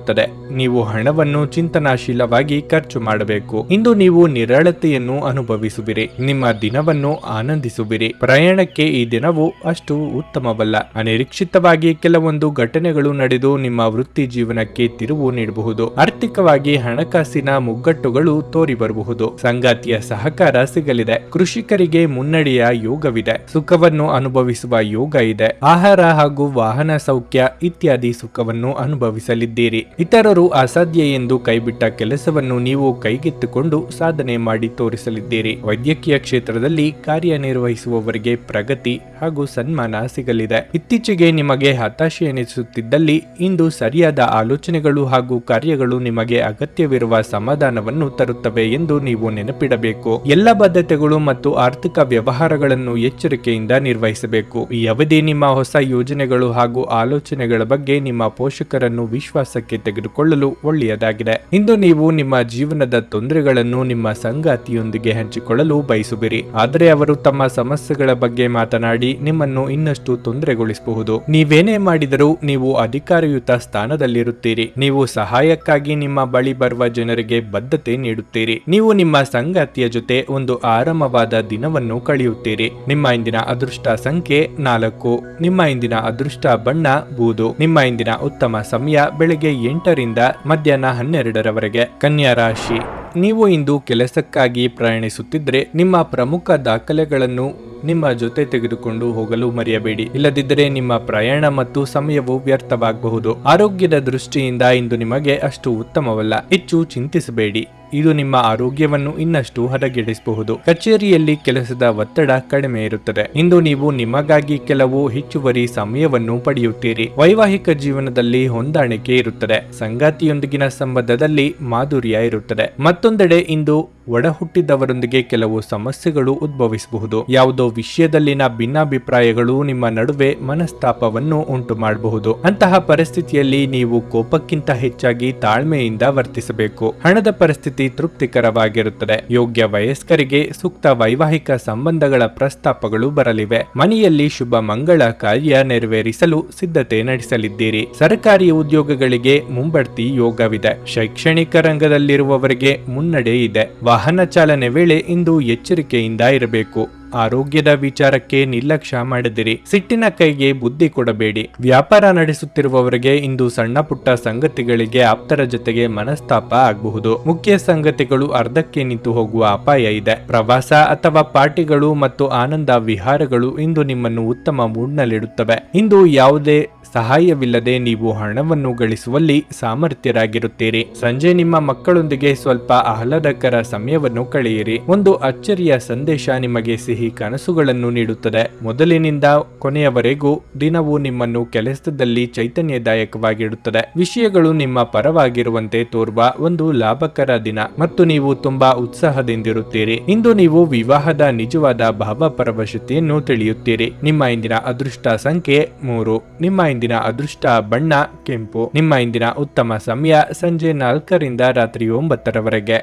ನೀವು ಹಣವನ್ನು ಚಿಂತನಾಶೀಲವಾಗಿ ಖರ್ಚು ಮಾಡಬೇಕು. ಇಂದು ನೀವು ನಿರಾಳತೆಯನ್ನು ಅನುಭವಿಸುವಿರಿ. ನಿಮ್ಮ ದಿನವನ್ನು ಆನಂದಿಸುವಿರಿ. ಪ್ರಯಾಣಕ್ಕೆ ಈ ದಿನವು ಅಷ್ಟು ಉತ್ತಮವಲ್ಲ. ಅನಿರೀಕ್ಷಿತವಾಗಿ ಕೆಲವೊಂದು ಘಟನೆಗಳು ನಡೆದು ನಿಮ್ಮ ವೃತ್ತಿ ಜೀವನಕ್ಕೆ ತಿರುವು ನೀಡಬಹುದು. ಆರ್ಥಿಕವಾಗಿ ಹಣಕಾಸಿನ ಮುಗ್ಗಟ್ಟುಗಳು ತೋರಿ ಬರಬಹುದು. ಸಂಗಾತಿಯ ಸಹಕಾರ ಸಿಗಲಿದೆ. ಕೃಷಿಕರಿಗೆ ಮುನ್ನಡೆಯ ಯೋಗವಿದೆ. ಸುಖವನ್ನು ಅನುಭವಿಸುವ ಯೋಗ ಇದೆ. ಆಹಾರ ಹಾಗೂ ವಾಹನ ಸೌಖ್ಯ ಇತ್ಯಾದಿ ಸುಖವನ್ನು ಅನುಭವಿಸಲಿದ್ದೀರಿ. ಇತರರು ಅಸಾಧ್ಯ ಎಂದು ಕೈಬಿಟ್ಟ ಕೆಲಸವನ್ನು ನೀವು ಕೈಗೆತ್ತಿಕೊಂಡು ಸಾಧನೆ ಮಾಡಿ ತೋರಿಸಲಿದ್ದೀರಿ. ವೈದ್ಯಕೀಯ ಕ್ಷೇತ್ರದಲ್ಲಿ ಕಾರ್ಯನಿರ್ವಹಿಸುವವರಿಗೆ ಪ್ರಗತಿ ಹಾಗೂ ಸನ್ಮಾನ ಸಿಗಲಿದೆ. ಇತ್ತೀಚೆಗೆ ನಿಮಗೆ ಹತಾಶೆ ಎನಿಸುತ್ತಿದ್ದಲ್ಲಿ ಇಂದು ಸರಿಯಾದ ಆಲೋಚನೆಗಳು ಹಾಗೂ ಕಾರ್ಯಗಳು ನಿಮಗೆ ಅಗತ್ಯವಿರುವ ಸಮಾಧಾನವನ್ನು ತರುತ್ತವೆ ಎಂದು ನೀವು ನೆನಪಿಡಬೇಕು. ಎಲ್ಲ ಬದ್ಧತೆಗಳು ಮತ್ತು ಆರ್ಥಿಕ ವ್ಯವಹಾರಗಳನ್ನು ಎಚ್ಚರಿಕೆಯಿಂದ ನಿರ್ವಹಿಸಬೇಕು. ಈ ಅವಧಿ ನಿಮ್ಮ ಹೊಸ ಯೋಜನೆಗಳು ಹಾಗೂ ಆಲೋಚನೆಗಳ ಬಗ್ಗೆ ನಿಮ್ಮ ಪೋಷಕರನ್ನು ವಿಶ್ವಾಸಕ್ಕೆ ತೆಗೆದುಕೊಳ್ಳಲು ಒಳ್ಳೆಯದಾಗಿದೆ. ಇಂದು ನೀವು ನಿಮ್ಮ ಜೀವನದ ತೊಂದರೆಗಳನ್ನು ನಿಮ್ಮ ಸಂಗಾತಿಯೊಂದಿಗೆ ಹಂಚಿಕೊಳ್ಳಲು ಬಯಸುವಿರಿ. ಆದರೆ ಅವರು ತಮ್ಮ ಸಮಸ್ಯೆಗಳ ಬಗ್ಗೆ ಮಾತನಾಡಿ ನಿಮ್ಮನ್ನು ಇನ್ನಷ್ಟು ತೊಂದರೆಗೊಳಿಸಬಹುದು. ನೀವೇನೇ ಮಾಡಿದರೂ ನೀವು ಅಧಿಕಾರಯುತ ಸ್ಥಾನದಲ್ಲಿರುತ್ತೀರಿ. ನೀವು ಸಹಾಯಕ್ಕಾಗಿ ನಿಮ್ಮ ಬಳಿ ಬರುವ ಜನರಿಗೆ ಬದ್ಧತೆ ನೀಡುತ್ತೀರಿ. ನೀವು ನಿಮ್ಮ ಸಂಗಾತಿಯ ಜೊತೆ ಒಂದು ಆರಾಮವಾದ ದಿನವನ್ನು ಕಳೆಯುತ್ತೀರಿ. ನಿಮ್ಮ ಇಂದಿನ ಅದೃಷ್ಟ ಸಂಖ್ಯೆ 4. ನಿಮ್ಮ ಇಂದಿನ ಅದೃಷ್ಟ ಬಣ್ಣ ಬೂದು. ನಿಮ್ಮ ಇಂದಿನ ಉತ್ತಮ ಸಮಯ ಬೆಳಗ್ಗೆ 8 ಮಧ್ಯಾಹ್ನ 12 ಕನ್ಯಾ ರಾಶಿ. ನೀವು ಇಂದು ಕೆಲಸಕ್ಕಾಗಿ ಪ್ರಯಾಣಿಸುತ್ತಿದ್ದರೆ ನಿಮ್ಮ ಪ್ರಮುಖ ದಾಖಲೆಗಳನ್ನು ನಿಮ್ಮ ಜೊತೆ ತೆಗೆದುಕೊಂಡು ಹೋಗಲು ಮರೆಯಬೇಡಿ. ಇಲ್ಲದಿದ್ದರೆ ನಿಮ್ಮ ಪ್ರಯಾಣ ಮತ್ತು ಸಮಯವು ವ್ಯರ್ಥವಾಗಬಹುದು. ಆರೋಗ್ಯದ ದೃಷ್ಟಿಯಿಂದ ಇಂದು ನಿಮಗೆ ಅಷ್ಟು ಉತ್ತಮವಲ್ಲ. ಹೆಚ್ಚು ಚಿಂತಿಸಬೇಡಿ. ಇದು ನಿಮ್ಮ ಆರೋಗ್ಯವನ್ನು ಇನ್ನಷ್ಟು ಹದಗೆಡಿಸಬಹುದು. ಕಚೇರಿಯಲ್ಲಿ ಕೆಲಸದ ಒತ್ತಡ ಕಡಿಮೆ ಇರುತ್ತದೆ. ಇಂದು ನೀವು ನಿಮಗಾಗಿ ಕೆಲವು ಹೆಚ್ಚುವರಿ ಸಮಯವನ್ನು ಪಡೆಯುತ್ತೀರಿ. ವೈವಾಹಿಕ ಜೀವನದಲ್ಲಿ ಹೊಂದಾಣಿಕೆ ಇರುತ್ತದೆ. ಸಂಗಾತಿಯೊಂದಿಗಿನ ಸಂಬಂಧದಲ್ಲಿ ಮಾಧುರ್ಯ ಇರುತ್ತದೆ. ಮತ್ತೊಂದೆಡೆ ಇಂದು ಒಡ ಹುಟ್ಟಿದವರೊಂದಿಗೆ ಕೆಲವು ಸಮಸ್ಯೆಗಳು ಉದ್ಭವಿಸಬಹುದು. ಯಾವುದೋ ವಿಷಯದಲ್ಲಿನ ಭಿನ್ನಾಭಿಪ್ರಾಯಗಳು ನಿಮ್ಮ ನಡುವೆ ಮನಸ್ತಾಪವನ್ನು ಉಂಟು ಮಾಡಬಹುದು. ಅಂತಹ ಪರಿಸ್ಥಿತಿಯಲ್ಲಿ ನೀವು ಕೋಪಕ್ಕಿಂತ ಹೆಚ್ಚಾಗಿ ತಾಳ್ಮೆಯಿಂದ ವರ್ತಿಸಬೇಕು. ಹಣದ ಪರಿಸ್ಥಿತಿ ತೃಪ್ತಿಕರವಾಗಿರುತ್ತದೆ. ಯೋಗ್ಯ ವಯಸ್ಕರಿಗೆ ಸೂಕ್ತ ವೈವಾಹಿಕ ಸಂಬಂಧಗಳ ಪ್ರಸ್ತಾಪಗಳು ಬರಲಿವೆ. ಮನೆಯಲ್ಲಿ ಶುಭ ಮಂಗಳ ಕಾರ್ಯ ನೆರವೇರಿಸಲು ಸಿದ್ಧತೆ ನಡೆಸಲಿದ್ದೀರಿ. ಸರ್ಕಾರಿ ಉದ್ಯೋಗಗಳಿಗೆ ಮುಂಬಡ್ತಿ ಯೋಗವಿದೆ. ಶೈಕ್ಷಣಿಕ ರಂಗದಲ್ಲಿರುವವರಿಗೆ ಮುನ್ನಡೆ ಇದೆ. ವಾಹನ ಚಾಲನೆ ವೇಳೆ ಇಂದು ಎಚ್ಚರಿಕೆಯಿಂದ ಇರಬೇಕು. ಆರೋಗ್ಯದ ವಿಚಾರಕ್ಕೆ ನಿರ್ಲಕ್ಷ್ಯ ಮಾಡದಿರಿ. ಸಿಟ್ಟಿನ ಕೈಗೆ ಬುದ್ಧಿ ಕೊಡಬೇಡಿ. ವ್ಯಾಪಾರ ನಡೆಸುತ್ತಿರುವವರಿಗೆ ಇಂದು ಸಣ್ಣ ಪುಟ್ಟ ಸಂಗತಿಗಳಿಗೆ ಆಪ್ತರ ಜೊತೆಗೆ ಮನಸ್ತಾಪ ಆಗಬಹುದು. ಮುಖ್ಯ ಸಂಗತಿಗಳು ಅರ್ಧಕ್ಕೆ ನಿಂತು ಹೋಗುವ ಅಪಾಯ ಇದೆ. ಪ್ರವಾಸ ಅಥವಾ ಪಾರ್ಟಿಗಳು ಮತ್ತು ಆನಂದ ವಿಹಾರಗಳು ಇಂದು ನಿಮ್ಮನ್ನು ಉತ್ತಮ ಮೂಡ್ನಲ್ಲಿಡುತ್ತವೆ. ಇಂದು ಯಾವುದೇ ಸಹಾಯವಿಲ್ಲದೆ ನೀವು ಹಣವನ್ನು ಗಳಿಸುವಲ್ಲಿ ಸಾಮರ್ಥ್ಯರಾಗಿರುತ್ತೀರಿ. ಸಂಜೆ ನಿಮ್ಮ ಮಕ್ಕಳೊಂದಿಗೆ ಸ್ವಲ್ಪ ಆಹ್ಲಾದಕರ ಸಮಯವನ್ನು ಕಳೆಯಿರಿ. ಒಂದು ಅಚ್ಚರಿಯ ಸಂದೇಶ ನಿಮಗೆ ಸಿಹಿ ಕನಸುಗಳನ್ನು ನೀಡುತ್ತದೆ. ಮೊದಲಿನಿಂದ ಕೊನೆಯವರೆಗೂ ದಿನವೂ ನಿಮ್ಮನ್ನು ಕೆಲಸದಲ್ಲಿ ಚೈತನ್ಯದಾಯಕವಾಗಿಡುತ್ತದೆ. ವಿಷಯಗಳು ನಿಮ್ಮ ಪರವಾಗಿರುವಂತೆ ತೋರುವ ಒಂದು ಲಾಭಕರ ದಿನ ಮತ್ತು ನೀವು ತುಂಬಾ ಉತ್ಸಾಹದಿಂದಿರುತ್ತೀರಿ. ಇಂದು ನೀವು ವಿವಾಹದ ನಿಜವಾದ ಭಾವಪರವಶತೆಯನ್ನು ತಿಳಿಯುತ್ತೀರಿ. ನಿಮ್ಮ ಇಂದಿನ ಅದೃಷ್ಟ ಸಂಖ್ಯೆ 3. ನಿಮ್ಮ ಇಂದಿನ ಅದೃಷ್ಟ ಬಣ್ಣ ಕೆಂಪು. ನಿಮ್ಮ ಇಂದಿನ ಉತ್ತಮ ಸಮಯ ಸಂಜೆ 4ರಿಂದ ರಾತ್ರಿ 9ರವರೆಗೆ.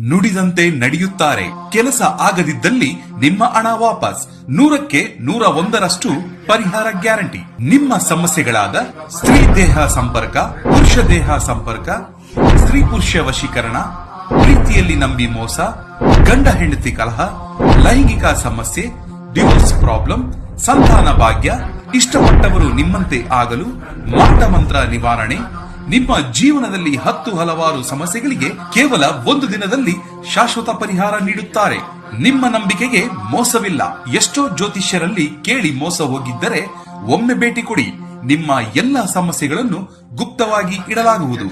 ನುಡಿದಂತೆ ನಡೆಯುತ್ತಾರೆ. ಕೆಲಸ ಆಗದಿದ್ದಲ್ಲಿ ನಿಮ್ಮ ಹಣ ವಾಪಸ್. 100ಕ್ಕೆ 101ರಷ್ಟು ಪರಿಹಾರ ಗ್ಯಾರಂಟಿ. ನಿಮ್ಮ ಸಮಸ್ಯೆಗಳಾದ ಸ್ತ್ರೀ ದೇಹ ಸಂಪರ್ಕ, ಪುರುಷ ದೇಹ ಸಂಪರ್ಕ, ಸ್ತ್ರೀ ಪುರುಷ ವಶೀಕರಣ, ಪ್ರೀತಿಯಲ್ಲಿ ನಂಬಿ ಮೋಸ, ಗಂಡ ಹೆಂಡತಿ ಕಲಹ, ಲೈಂಗಿಕ ಸಮಸ್ಯೆ, ಡಿವೋರ್ಸ್ ಪ್ರಾಬ್ಲಮ್, ಸಂತಾನ ಭಾಗ್ಯ, ಇಷ್ಟಪಟ್ಟವರು ನಿಮ್ಮಂತೆ ಆಗಲು, ಮಾಟ ಮಂತ್ರ ನಿವಾರಣೆ, ನಿಮ್ಮ ಜೀವನದಲ್ಲಿ 10 ಹಲವಾರು ಸಮಸ್ಯೆಗಳಿಗೆ ಕೇವಲ 1 ದಿನದಲ್ಲಿ ಶಾಶ್ವತ ಪರಿಹಾರ ನೀಡುತ್ತಾರೆ. ನಿಮ್ಮ ನಂಬಿಕೆಗೆ ಮೋಸವಿಲ್ಲ. ಎಷ್ಟೋ ಜ್ಯೋತಿಷ್ಯರಲ್ಲಿ ಕೇಳಿ ಮೋಸ ಹೋಗಿದ್ದರೆ ಒಮ್ಮೆ ಭೇಟಿ ಕೊಡಿ. ನಿಮ್ಮ ಎಲ್ಲ ಸಮಸ್ಯೆಗಳನ್ನು ಗುಪ್ತವಾಗಿ ಇಡಲಾಗುವುದು.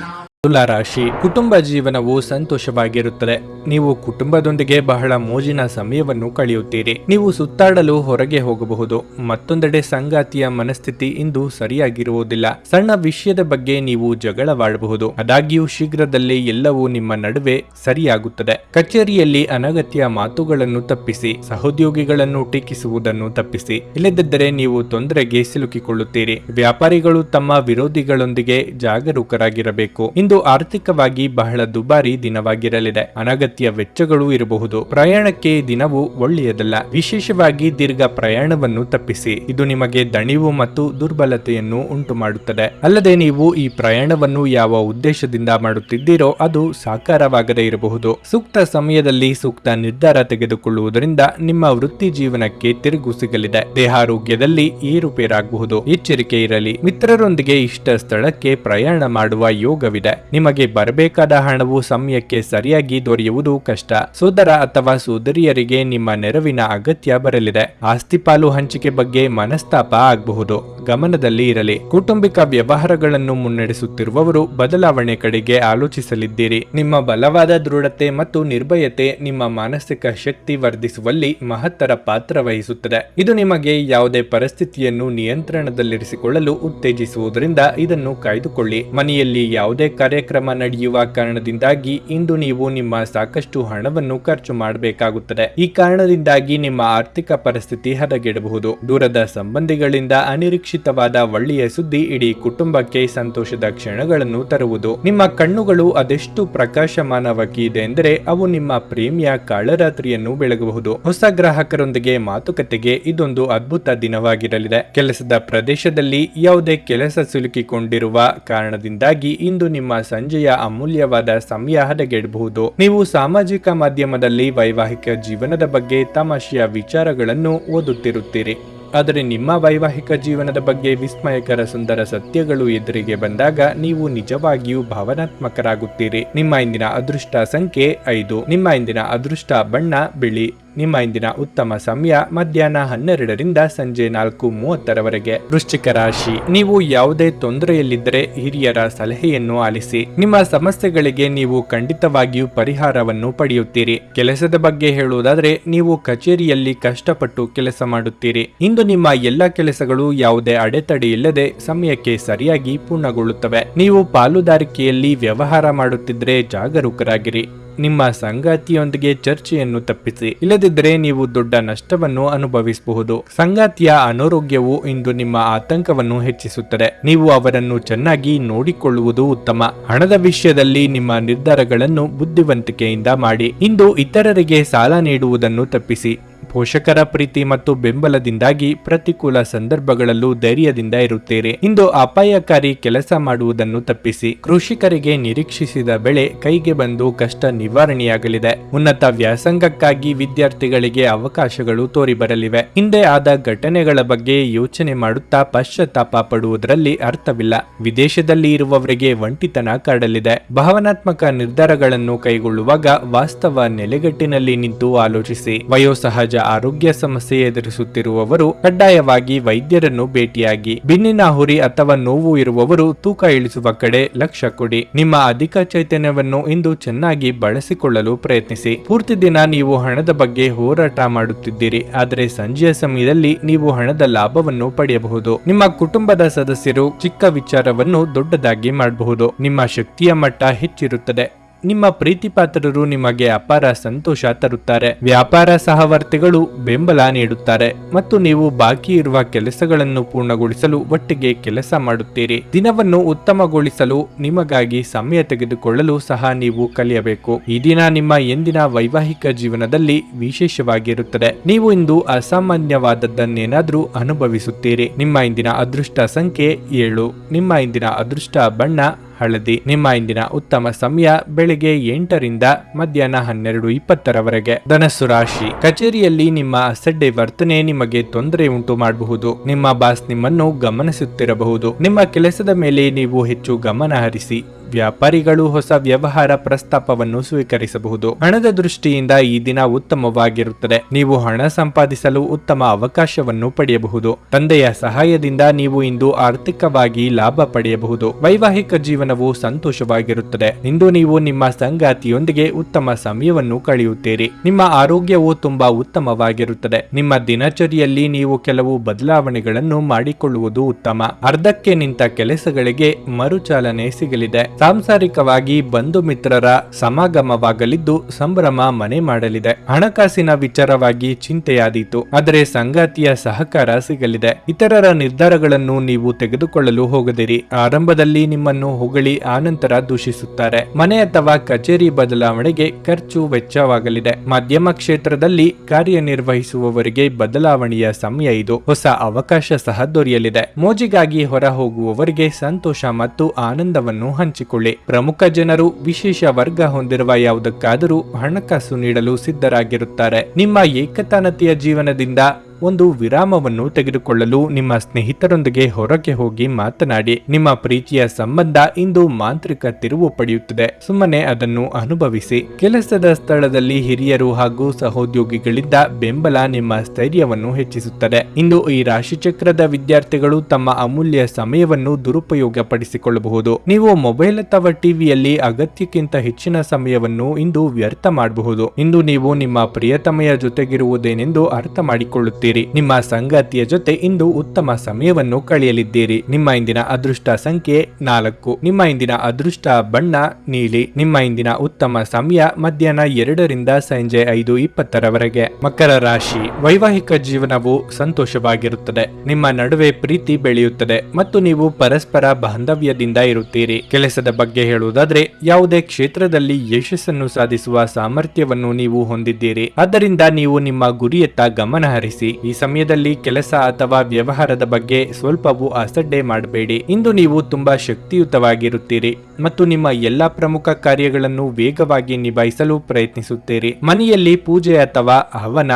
ತುಲಾ ರಾಶಿ. ಕುಟುಂಬ ಜೀವನವು ಸಂತೋಷವಾಗಿರುತ್ತದೆ. ನೀವು ಕುಟುಂಬದೊಂದಿಗೆ ಬಹಳ ಮೋಜಿನ ಸಮಯವನ್ನು ಕಳೆಯುತ್ತೀರಿ. ನೀವು ಸುತ್ತಾಡಲು ಹೊರಗೆ ಹೋಗಬಹುದು. ಮತ್ತೊಂದೆಡೆ ಸಂಗಾತಿಯ ಮನಸ್ಥಿತಿ ಇಂದು ಸರಿಯಾಗಿರುವುದಿಲ್ಲ. ಸಣ್ಣ ವಿಷಯದ ಬಗ್ಗೆ ನೀವು ಜಗಳವಾಡಬಹುದು. ಆದಾಗ್ಯೂ ಶೀಘ್ರದಲ್ಲೇ ಎಲ್ಲವೂ ನಿಮ್ಮ ನಡುವೆ ಸರಿಯಾಗುತ್ತದೆ. ಕಚೇರಿಯಲ್ಲಿ ಅನಗತ್ಯ ಮಾತುಗಳನ್ನು ತಪ್ಪಿಸಿ. ಸಹೋದ್ಯೋಗಿಗಳನ್ನು ಟೀಕಿಸುವುದನ್ನು ತಪ್ಪಿಸಿ. ಇಲ್ಲದಿದ್ದರೆ ನೀವು ತೊಂದರೆಗೆ ಸಿಲುಕಿಕೊಳ್ಳುತ್ತೀರಿ. ವ್ಯಾಪಾರಿಗಳು ತಮ್ಮ ವಿರೋಧಿಗಳೊಂದಿಗೆ ಜಾಗರೂಕರಾಗಿರಬೇಕು. ಇಂದು ಆರ್ಥಿಕವಾಗಿ ಬಹಳ ದುಬಾರಿ ದಿನವಾಗಿರಲಿದೆ. ಅನಗತ್ಯ ವೆಚ್ಚಗಳು ಇರಬಹುದು. ಪ್ರಯಾಣಕ್ಕೆ ದಿನವು ಒಳ್ಳೆಯದಲ್ಲ. ವಿಶೇಷವಾಗಿ ದೀರ್ಘ ಪ್ರಯಾಣವನ್ನು ತಪ್ಪಿಸಿ. ಇದು ನಿಮಗೆ ದಣಿವು ಮತ್ತು ದುರ್ಬಲತೆಯನ್ನು ಉಂಟು ಮಾಡುತ್ತದೆ. ಅಲ್ಲದೆ ನೀವು ಈ ಪ್ರಯಾಣವನ್ನು ಯಾವ ಉದ್ದೇಶದಿಂದ ಮಾಡುತ್ತಿದ್ದೀರೋ ಅದು ಸಾಕಾರವಾಗದೇ ಇರಬಹುದು. ಸೂಕ್ತ ಸಮಯದಲ್ಲಿ ಸೂಕ್ತ ನಿರ್ಧಾರ ತೆಗೆದುಕೊಳ್ಳುವುದರಿಂದ ನಿಮ್ಮ ವೃತ್ತಿ ಜೀವನಕ್ಕೆ ತಿರುಗು ಸಿಗಲಿದೆ. ದೇಹಾರೋಗ್ಯದಲ್ಲಿ ಏರುಪೇರಾಗಬಹುದು. ಎಚ್ಚರಿಕೆ ಇರಲಿ. ಮಿತ್ರರೊಂದಿಗೆ ಇಷ್ಟ ಸ್ಥಳಕ್ಕೆ ಪ್ರಯಾಣ ಮಾಡುವ ಯೋಗವಿದೆ. ನಿಮಗೆ ಬರಬೇಕಾದ ಹಣವು ಸಮಯಕ್ಕೆ ಸರಿಯಾಗಿ ದೊರೆಯುವುದು ಕಷ್ಟ. ಸೋದರ ಅಥವಾ ಸೋದರಿಯರಿಗೆ ನಿಮ್ಮ ನೆರವಿನ ಅಗತ್ಯ ಬರಲಿದೆ. ಆಸ್ತಿ ಪಾಲು ಹಂಚಿಕೆ ಬಗ್ಗೆ ಮನಸ್ತಾಪ ಆಗಬಹುದು. ಗಮನದಲ್ಲಿ ಇರಲಿ. ಕೌಟುಂಬಿಕ ವ್ಯವಹಾರಗಳನ್ನು ಮುನ್ನಡೆಸುತ್ತಿರುವವರು ಬದಲಾವಣೆ ಕಡೆಗೆ ಆಲೋಚಿಸಲಿದ್ದೀರಿ. ನಿಮ್ಮ ಬಲವಾದ ದೃಢತೆ ಮತ್ತು ನಿರ್ಭಯತೆ ನಿಮ್ಮ ಮಾನಸಿಕ ಶಕ್ತಿ ವರ್ಧಿಸುವಲ್ಲಿ ಮಹತ್ತರ ಪಾತ್ರ ವಹಿಸುತ್ತದೆ. ಇದು ನಿಮಗೆ ಯಾವುದೇ ಪರಿಸ್ಥಿತಿಯನ್ನು ನಿಯಂತ್ರಣದಲ್ಲಿರಿಸಿಕೊಳ್ಳಲು ಉತ್ತೇಜಿಸುವುದರಿಂದ ಇದನ್ನು ಕಾಯ್ದುಕೊಳ್ಳಿ. ಮನೆಯಲ್ಲಿ ಯಾವುದೇ ಕಾರ್ಯಕ್ರಮ ನಡೆಯುವ ಕಾರಣದಿಂದಾಗಿ ಇಂದು ನೀವು ನಿಮ್ಮ ಸಾಕಷ್ಟು ಹಣವನ್ನು ಖರ್ಚು ಮಾಡಬೇಕಾಗುತ್ತದೆ. ಈ ಕಾರಣದಿಂದಾಗಿ ನಿಮ್ಮ ಆರ್ಥಿಕ ಪರಿಸ್ಥಿತಿ ಹದಗೆಡಬಹುದು. ದೂರದ ಸಂಬಂಧಿಗಳಿಂದ ಅನಿರೀಕ್ಷಿತವಾದ ಒಳ್ಳೆಯ ಸುದ್ದಿ ಇಡೀ ಕುಟುಂಬಕ್ಕೆ ಸಂತೋಷದ ಕ್ಷಣಗಳನ್ನು ತರುವುದು. ನಿಮ್ಮ ಕಣ್ಣುಗಳು ಅದೆಷ್ಟು ಪ್ರಕಾಶಮಾನವಾಗಿದೆ ಎಂದರೆ ಅವು ನಿಮ್ಮ ಪ್ರೇಮಿಯ ಕಾಳರಾತ್ರಿಯನ್ನು ಬೆಳಗಬಹುದು. ಹೊಸ ಗ್ರಾಹಕರೊಂದಿಗೆ ಮಾತುಕತೆಗೆ ಇದೊಂದು ಅದ್ಭುತ ದಿನವಾಗಿರಲಿದೆ. ಕೆಲಸದ ಪ್ರದೇಶದಲ್ಲಿ ಯಾವುದೇ ಕೆಲಸ ಸಿಲುಕಿಕೊಂಡಿರುವ ಕಾರಣದಿಂದಾಗಿ ಇಂದು ನಿಮ್ಮ ಸಂಜೆಯ ಅಮೂಲ್ಯವಾದ ಸಮಯ ಹದಗೆಡಬಹುದು. ನೀವು ಸಾಮಾಜಿಕ ಮಾಧ್ಯಮದಲ್ಲಿ ವೈವಾಹಿಕ ಜೀವನದ ಬಗ್ಗೆ ತಮಾಷೆಯ ವಿಚಾರಗಳನ್ನು ಓದುತ್ತಿರುತ್ತೀರಿ. ಆದರೆ ನಿಮ್ಮ ವೈವಾಹಿಕ ಜೀವನದ ಬಗ್ಗೆ ವಿಸ್ಮಯಕರ ಸುಂದರ ಸತ್ಯಗಳು ಎದುರಿಗೆ ಬಂದಾಗ ನೀವು ನಿಜವಾಗಿಯೂ ಭಾವನಾತ್ಮಕರಾಗುತ್ತೀರಿ. ನಿಮ್ಮ ಇಂದಿನ ಅದೃಷ್ಟ ಸಂಖ್ಯೆ 5. ನಿಮ್ಮ ಇಂದಿನ ಅದೃಷ್ಟ ಬಣ್ಣ ಬಿಳಿ. ನಿಮ್ಮ ಇಂದಿನ ಉತ್ತಮ ಸಮಯ ಮಧ್ಯಾಹ್ನ 12ರಿಂದ ಸಂಜೆ 4:30ರವರೆಗೆ. ವೃಶ್ಚಿಕ ರಾಶಿ. ನೀವು ಯಾವುದೇ ತೊಂದರೆಯಲ್ಲಿದ್ದರೆ ಹಿರಿಯರ ಸಲಹೆಯನ್ನು ಆಲಿಸಿ. ನಿಮ್ಮ ಸಮಸ್ಯೆಗಳಿಗೆ ನೀವು ಖಂಡಿತವಾಗಿಯೂ ಪರಿಹಾರವನ್ನು ಪಡೆಯುತ್ತೀರಿ. ಕೆಲಸದ ಬಗ್ಗೆ ಹೇಳುವುದಾದರೆ ನೀವು ಕಚೇರಿಯಲ್ಲಿ ಕಷ್ಟಪಟ್ಟು ಕೆಲಸ ಮಾಡುತ್ತೀರಿ. ಇಂದು ನಿಮ್ಮ ಎಲ್ಲ ಕೆಲಸಗಳು ಯಾವುದೇ ಅಡೆತಡೆ ಇಲ್ಲದೆ ಸಮಯಕ್ಕೆ ಸರಿಯಾಗಿ ಪೂರ್ಣಗೊಳ್ಳುತ್ತವೆ. ನೀವು ಪಾಲುದಾರಿಕೆಯಲ್ಲಿ ವ್ಯವಹಾರ ಮಾಡುತ್ತಿದ್ದರೆ ಜಾಗರೂಕರಾಗಿರಿ. ನಿಮ್ಮ ಸಂಗಾತಿಯೊಂದಿಗೆ ಚರ್ಚೆಯನ್ನು ತಪ್ಪಿಸಿ. ಇಲ್ಲದಿದ್ದರೆ ನೀವು ದೊಡ್ಡ ನಷ್ಟವನ್ನು ಅನುಭವಿಸಬಹುದು. ಸಂಗಾತಿಯ ಅನಾರೋಗ್ಯವು ಇಂದು ನಿಮ್ಮ ಆತಂಕವನ್ನು ಹೆಚ್ಚಿಸುತ್ತದೆ. ನೀವು ಅವರನ್ನು ಚೆನ್ನಾಗಿ ನೋಡಿಕೊಳ್ಳುವುದು ಉತ್ತಮ. ಹಣದ ವಿಷಯದಲ್ಲಿ ನಿಮ್ಮ ನಿರ್ಧಾರಗಳನ್ನು ಬುದ್ಧಿವಂತಿಕೆಯಿಂದ ಮಾಡಿ. ಇಂದು ಇತರರಿಗೆ ಸಾಲ ನೀಡುವುದನ್ನು ತಪ್ಪಿಸಿ. ಪೋಷಕರ ಪ್ರೀತಿ ಮತ್ತು ಬೆಂಬಲದಿಂದಾಗಿ ಪ್ರತಿಕೂಲ ಸಂದರ್ಭಗಳಲ್ಲೂ ಧೈರ್ಯದಿಂದ ಇರುತ್ತೀರಿ. ಇಂದು ಅಪಾಯಕಾರಿ ಕೆಲಸ ಮಾಡುವುದನ್ನು ತಪ್ಪಿಸಿ. ಕೃಷಿಕರಿಗೆ ನಿರೀಕ್ಷಿಸಿದ ಬೆಳೆ ಕೈಗೆ ಬಂದು ಕಷ್ಟ ನಿವಾರಣೆಯಾಗಲಿದೆ. ಉನ್ನತ ವ್ಯಾಸಂಗಕ್ಕಾಗಿ ವಿದ್ಯಾರ್ಥಿಗಳಿಗೆ ಅವಕಾಶಗಳು ತೋರಿ ಬರಲಿವೆ. ಹಿಂದೆ ಆದ ಘಟನೆಗಳ ಬಗ್ಗೆ ಯೋಚನೆ ಮಾಡುತ್ತಾ ಪಶ್ಚಾತ್ತಾಪ ಪಡುವುದರಲ್ಲಿ ಅರ್ಥವಿಲ್ಲ. ವಿದೇಶದಲ್ಲಿ ಇರುವವರಿಗೆ ಒಂಟಿತನ ಕಾಡಲಿದೆ. ಭಾವನಾತ್ಮಕ ನಿರ್ಧಾರಗಳನ್ನು ಕೈಗೊಳ್ಳುವಾಗ ವಾಸ್ತವ ನೆಲೆಗಟ್ಟಿನಲ್ಲಿ ನಿಂತು ಆಲೋಚಿಸಿ. ವಯೋಸಹಜ ಸಹಜ ಆರೋಗ್ಯ ಸಮಸ್ಯೆ ಎದುರಿಸುತ್ತಿರುವವರು ಕಡ್ಡಾಯವಾಗಿ ವೈದ್ಯರನ್ನು ಭೇಟಿಯಾಗಿ. ಬೆನ್ನಿನ ಹುರಿ ಅಥವಾ ನೋವು ಇರುವವರು ತೂಕ ಇಳಿಸುವ ಕಡೆ ಲಕ್ಷ್ಯ ಕೊಡಿ. ನಿಮ್ಮ ಅಧಿಕ ಚೈತನ್ಯವನ್ನು ಇಂದು ಚೆನ್ನಾಗಿ ಬಳಸಿಕೊಳ್ಳಲು ಪ್ರಯತ್ನಿಸಿ. ಪೂರ್ತಿ ದಿನ ನೀವು ಹಣದ ಬಗ್ಗೆ ಹೋರಾಟ ಮಾಡುತ್ತಿದ್ದೀರಿ, ಆದರೆ ಸಂಜೆಯ ಸಮಯದಲ್ಲಿ ನೀವು ಹಣದ ಲಾಭವನ್ನು ಪಡೆಯಬಹುದು. ನಿಮ್ಮ ಕುಟುಂಬದ ಸದಸ್ಯರು ಚಿಕ್ಕ ವಿಚಾರವನ್ನು ದೊಡ್ಡದಾಗಿ ಮಾಡಬಹುದು. ನಿಮ್ಮ ಶಕ್ತಿಯ ಮಟ್ಟ ಹೆಚ್ಚಿರುತ್ತದೆ. ನಿಮ್ಮ ಪ್ರೀತಿಪಾತ್ರರು ನಿಮಗೆ ಅಪಾರ ಸಂತೋಷ ತರುತ್ತಾರೆ. ವ್ಯಾಪಾರ ಸಹವರ್ತಿಗಳು ಬೆಂಬಲ ನೀಡುತ್ತಾರೆ ಮತ್ತು ನೀವು ಬಾಕಿ ಇರುವ ಕೆಲಸಗಳನ್ನು ಪೂರ್ಣಗೊಳಿಸಲು ಒಟ್ಟಿಗೆ ಕೆಲಸ ಮಾಡುತ್ತೀರಿ. ದಿನವನ್ನು ಉತ್ತಮಗೊಳಿಸಲು ನಿಮಗಾಗಿ ಸಮಯ ತೆಗೆದುಕೊಳ್ಳಲು ಸಹ ನೀವು ಕಲಿಯಬೇಕು. ಈ ದಿನ ನಿಮ್ಮ ಎಂದಿನ ವೈವಾಹಿಕ ಜೀವನದಲ್ಲಿ ವಿಶೇಷವಾಗಿರುತ್ತದೆ. ನೀವು ಇಂದು ಅಸಾಮಾನ್ಯವಾದದ್ದನ್ನೇನಾದ್ರೂ ಅನುಭವಿಸುತ್ತೀರಿ. ನಿಮ್ಮ ಇಂದಿನ ಅದೃಷ್ಟ ಸಂಖ್ಯೆ 7. ನಿಮ್ಮ ಇಂದಿನ ಅದೃಷ್ಟ ಬಣ್ಣ ಹಳದಿ. ನಿಮ್ಮ ಇಂದಿನ ಉತ್ತಮ ಸಮಯ ಬೆಳಿಗ್ಗೆ 8 ರಿಂದ ಮಧ್ಯಾಹ್ನ 12:20 ಧನಸ್ಸು ರಾಶಿ. ಕಚೇರಿಯಲ್ಲಿ ನಿಮ್ಮ ಅಸಡ್ಡೆ ವರ್ತನೆ ನಿಮಗೆ ತೊಂದರೆ ಉಂಟು ಮಾಡಬಹುದು. ನಿಮ್ಮ ಬಾಸ್ ನಿಮ್ಮನ್ನು ಗಮನಿಸುತ್ತಿರಬಹುದು. ನಿಮ್ಮ ಕೆಲಸದ ಮೇಲೆ ನೀವು ಹೆಚ್ಚು ಗಮನ ಹರಿಸಿ. ವ್ಯಾಪಾರಿಗಳು ಹೊಸ ವ್ಯವಹಾರ ಪ್ರಸ್ತಾಪವನ್ನು ಸ್ವೀಕರಿಸಬಹುದು. ಹಣದ ದೃಷ್ಟಿಯಿಂದ ಈ ದಿನ ಉತ್ತಮವಾಗಿರುತ್ತದೆ. ನೀವು ಹಣ ಸಂಪಾದಿಸಲು ಉತ್ತಮ ಅವಕಾಶವನ್ನು ಪಡೆಯಬಹುದು. ತಂದೆಯ ಸಹಾಯದಿಂದ ನೀವು ಇಂದು ಆರ್ಥಿಕವಾಗಿ ಲಾಭ ಪಡೆಯಬಹುದು. ವೈವಾಹಿಕ ಜೀವನವು ಸಂತೋಷವಾಗಿರುತ್ತದೆ. ಇಂದು ನೀವು ನಿಮ್ಮ ಸಂಗಾತಿಯೊಂದಿಗೆ ಉತ್ತಮ ಸಮಯವನ್ನು ಕಳೆಯುತ್ತೀರಿ. ನಿಮ್ಮ ಆರೋಗ್ಯವು ತುಂಬಾ ಉತ್ತಮವಾಗಿರುತ್ತದೆ. ನಿಮ್ಮ ದಿನಚರಿಯಲ್ಲಿ ನೀವು ಕೆಲವು ಬದಲಾವಣೆಗಳನ್ನು ಮಾಡಿಕೊಳ್ಳುವುದು ಉತ್ತಮ. ಅರ್ಧಕ್ಕೆ ನಿಂತ ಕೆಲಸಗಳಿಗೆ ಮರುಚಾಲನೆ ಸಿಗಲಿದೆ. ಸಾಂಸಾರಿಕವಾಗಿ ಬಂಧು ಮಿತ್ರರ ಸಮಾಗಮವಾಗಲಿದ್ದು ಸಂಭ್ರಮ ಮನೆ ಮಾಡಲಿದೆ. ಹಣಕಾಸಿನ ವಿಚಾರವಾಗಿ ಚಿಂತೆಯಾದೀತು, ಆದರೆ ಸಂಗಾತಿಯ ಸಹಕಾರ ಸಿಗಲಿದೆ. ಇತರರ ನಿರ್ಧಾರಗಳನ್ನು ನೀವು ತೆಗೆದುಕೊಳ್ಳಲು ಹೋಗದಿರಿ. ಆರಂಭದಲ್ಲಿ ನಿಮ್ಮನ್ನು ಹೊಗಳಿ ಆನಂತರ ದೂಷಿಸುತ್ತಾರೆ. ಮನೆ ಅಥವಾ ಕಚೇರಿ ಬದಲಾವಣೆಗೆ ಖರ್ಚು ವೆಚ್ಚವಾಗಲಿದೆ. ಮಾಧ್ಯಮ ಕ್ಷೇತ್ರದಲ್ಲಿ ಕಾರ್ಯನಿರ್ವಹಿಸುವವರಿಗೆ ಬದಲಾವಣೆಯ ಸಮಯ ಇದು. ಹೊಸ ಅವಕಾಶ ಸಹ ದೊರೆಯಲಿದೆ. ಮೋಜಿಗಾಗಿ ಹೊರ ಹೋಗುವವರಿಗೆ ಸಂತೋಷ ಮತ್ತು ಆನಂದವನ್ನು ಹಂಚಿಕೊಳ್ಳಿ. ಪ್ರಮುಖ ಜನರು ವಿಶೇಷ ವರ್ಗ ಹೊಂದಿರುವ ಯಾವುದಕ್ಕಾದರೂ ಹಣಕಾಸು ನೀಡಲು ಸಿದ್ಧರಾಗಿರುತ್ತಾರೆ. ನಿಮ್ಮ ಏಕತಾನತೆಯ ಜೀವನದಿಂದ ಒಂದು ವಿರಾಮವನ್ನು ತೆಗೆದುಕೊಳ್ಳಲು ನಿಮ್ಮ ಸ್ನೇಹಿತರೊಂದಿಗೆ ಹೊರಗೆ ಹೋಗಿ ಮಾತನಾಡಿ. ನಿಮ್ಮ ಪ್ರೀತಿಯ ಸಂಬಂಧ ಇಂದು ಮಾಂತ್ರಿಕ ತಿರುವು ಪಡೆಯುತ್ತದೆ. ಸುಮ್ಮನೆ ಅದನ್ನು ಅನುಭವಿಸಿ. ಕೆಲಸದ ಸ್ಥಳದಲ್ಲಿ ಹಿರಿಯರು ಹಾಗೂ ಸಹೋದ್ಯೋಗಿಗಳಿಂದ ಬೆಂಬಲ ನಿಮ್ಮ ಸ್ಥೈರ್ಯವನ್ನು ಹೆಚ್ಚಿಸುತ್ತದೆ. ಇಂದು ಈ ರಾಶಿಚಕ್ರದ ವಿದ್ಯಾರ್ಥಿಗಳು ತಮ್ಮ ಅಮೂಲ್ಯ ಸಮಯವನ್ನು ದುರುಪಯೋಗ ಪಡಿಸಿಕೊಳ್ಳಬಹುದು. ನೀವು ಮೊಬೈಲ್ ಅಥವಾ ಟಿವಿಯಲ್ಲಿ ಅಗತ್ಯಕ್ಕಿಂತ ಹೆಚ್ಚಿನ ಸಮಯವನ್ನು ಇಂದು ವ್ಯರ್ಥ ಮಾಡಬಹುದು. ಇಂದು ನೀವು ನಿಮ್ಮ ಪ್ರಿಯತಮೆಯ ಜೊತೆಗಿರುವುದೇನೆಂದು ಅರ್ಥ ಮಾಡಿಕೊಳ್ಳುತ್ತೀರಿ. ನಿಮ್ಮ ಸಂಗಾತಿಯ ಜೊತೆ ಇಂದು ಉತ್ತಮ ಸಮಯವನ್ನು ಕಳೆಯಲಿದ್ದೀರಿ. ನಿಮ್ಮ ಇಂದಿನ ಅದೃಷ್ಟ ಸಂಖ್ಯೆ 4. ನಿಮ್ಮ ಇಂದಿನ ಅದೃಷ್ಟ ಬಣ್ಣ ನೀಲಿ. ನಿಮ್ಮ ಇಂದಿನ ಉತ್ತಮ ಸಮಯ ಮಧ್ಯಾಹ್ನ 2 ರಿಂದ ಸಂಜೆ 5:20 ಮಕರ ರಾಶಿ. ವೈವಾಹಿಕ ಜೀವನವು ಸಂತೋಷವಾಗಿರುತ್ತದೆ. ನಿಮ್ಮ ನಡುವೆ ಪ್ರೀತಿ ಬೆಳೆಯುತ್ತದೆ ಮತ್ತು ನೀವು ಪರಸ್ಪರ ಬಾಂಧವ್ಯದಿಂದ ಇರುತ್ತೀರಿ. ಕೆಲಸದ ಬಗ್ಗೆ ಹೇಳುವುದಾದ್ರೆ, ಯಾವುದೇ ಕ್ಷೇತ್ರದಲ್ಲಿ ಯಶಸ್ಸನ್ನು ಸಾಧಿಸುವ ಸಾಮರ್ಥ್ಯವನ್ನು ನೀವು ಹೊಂದಿದ್ದೀರಿ. ಆದ್ದರಿಂದ ನೀವು ನಿಮ್ಮ ಗುರಿಯತ್ತ ಗಮನ ಹರಿಸಿ. ಈ ಸಮಯದಲ್ಲಿ ಕೆಲಸ ಅಥವಾ ವ್ಯವಹಾರದ ಬಗ್ಗೆ ಸ್ವಲ್ಪವೂ ಅಸಡ್ಡೆ ಮಾಡಬೇಡಿ. ಇಂದು ನೀವು ತುಂಬಾ ಶಕ್ತಿಯುತವಾಗಿರುತ್ತೀರಿ ಮತ್ತು ನಿಮ್ಮ ಎಲ್ಲಾ ಪ್ರಮುಖ ಕಾರ್ಯಗಳನ್ನು ವೇಗವಾಗಿ ನಿಭಾಯಿಸಲು ಪ್ರಯತ್ನಿಸುತ್ತೀರಿ. ಮನೆಯಲ್ಲಿ ಪೂಜೆ ಅಥವಾ ಹವನ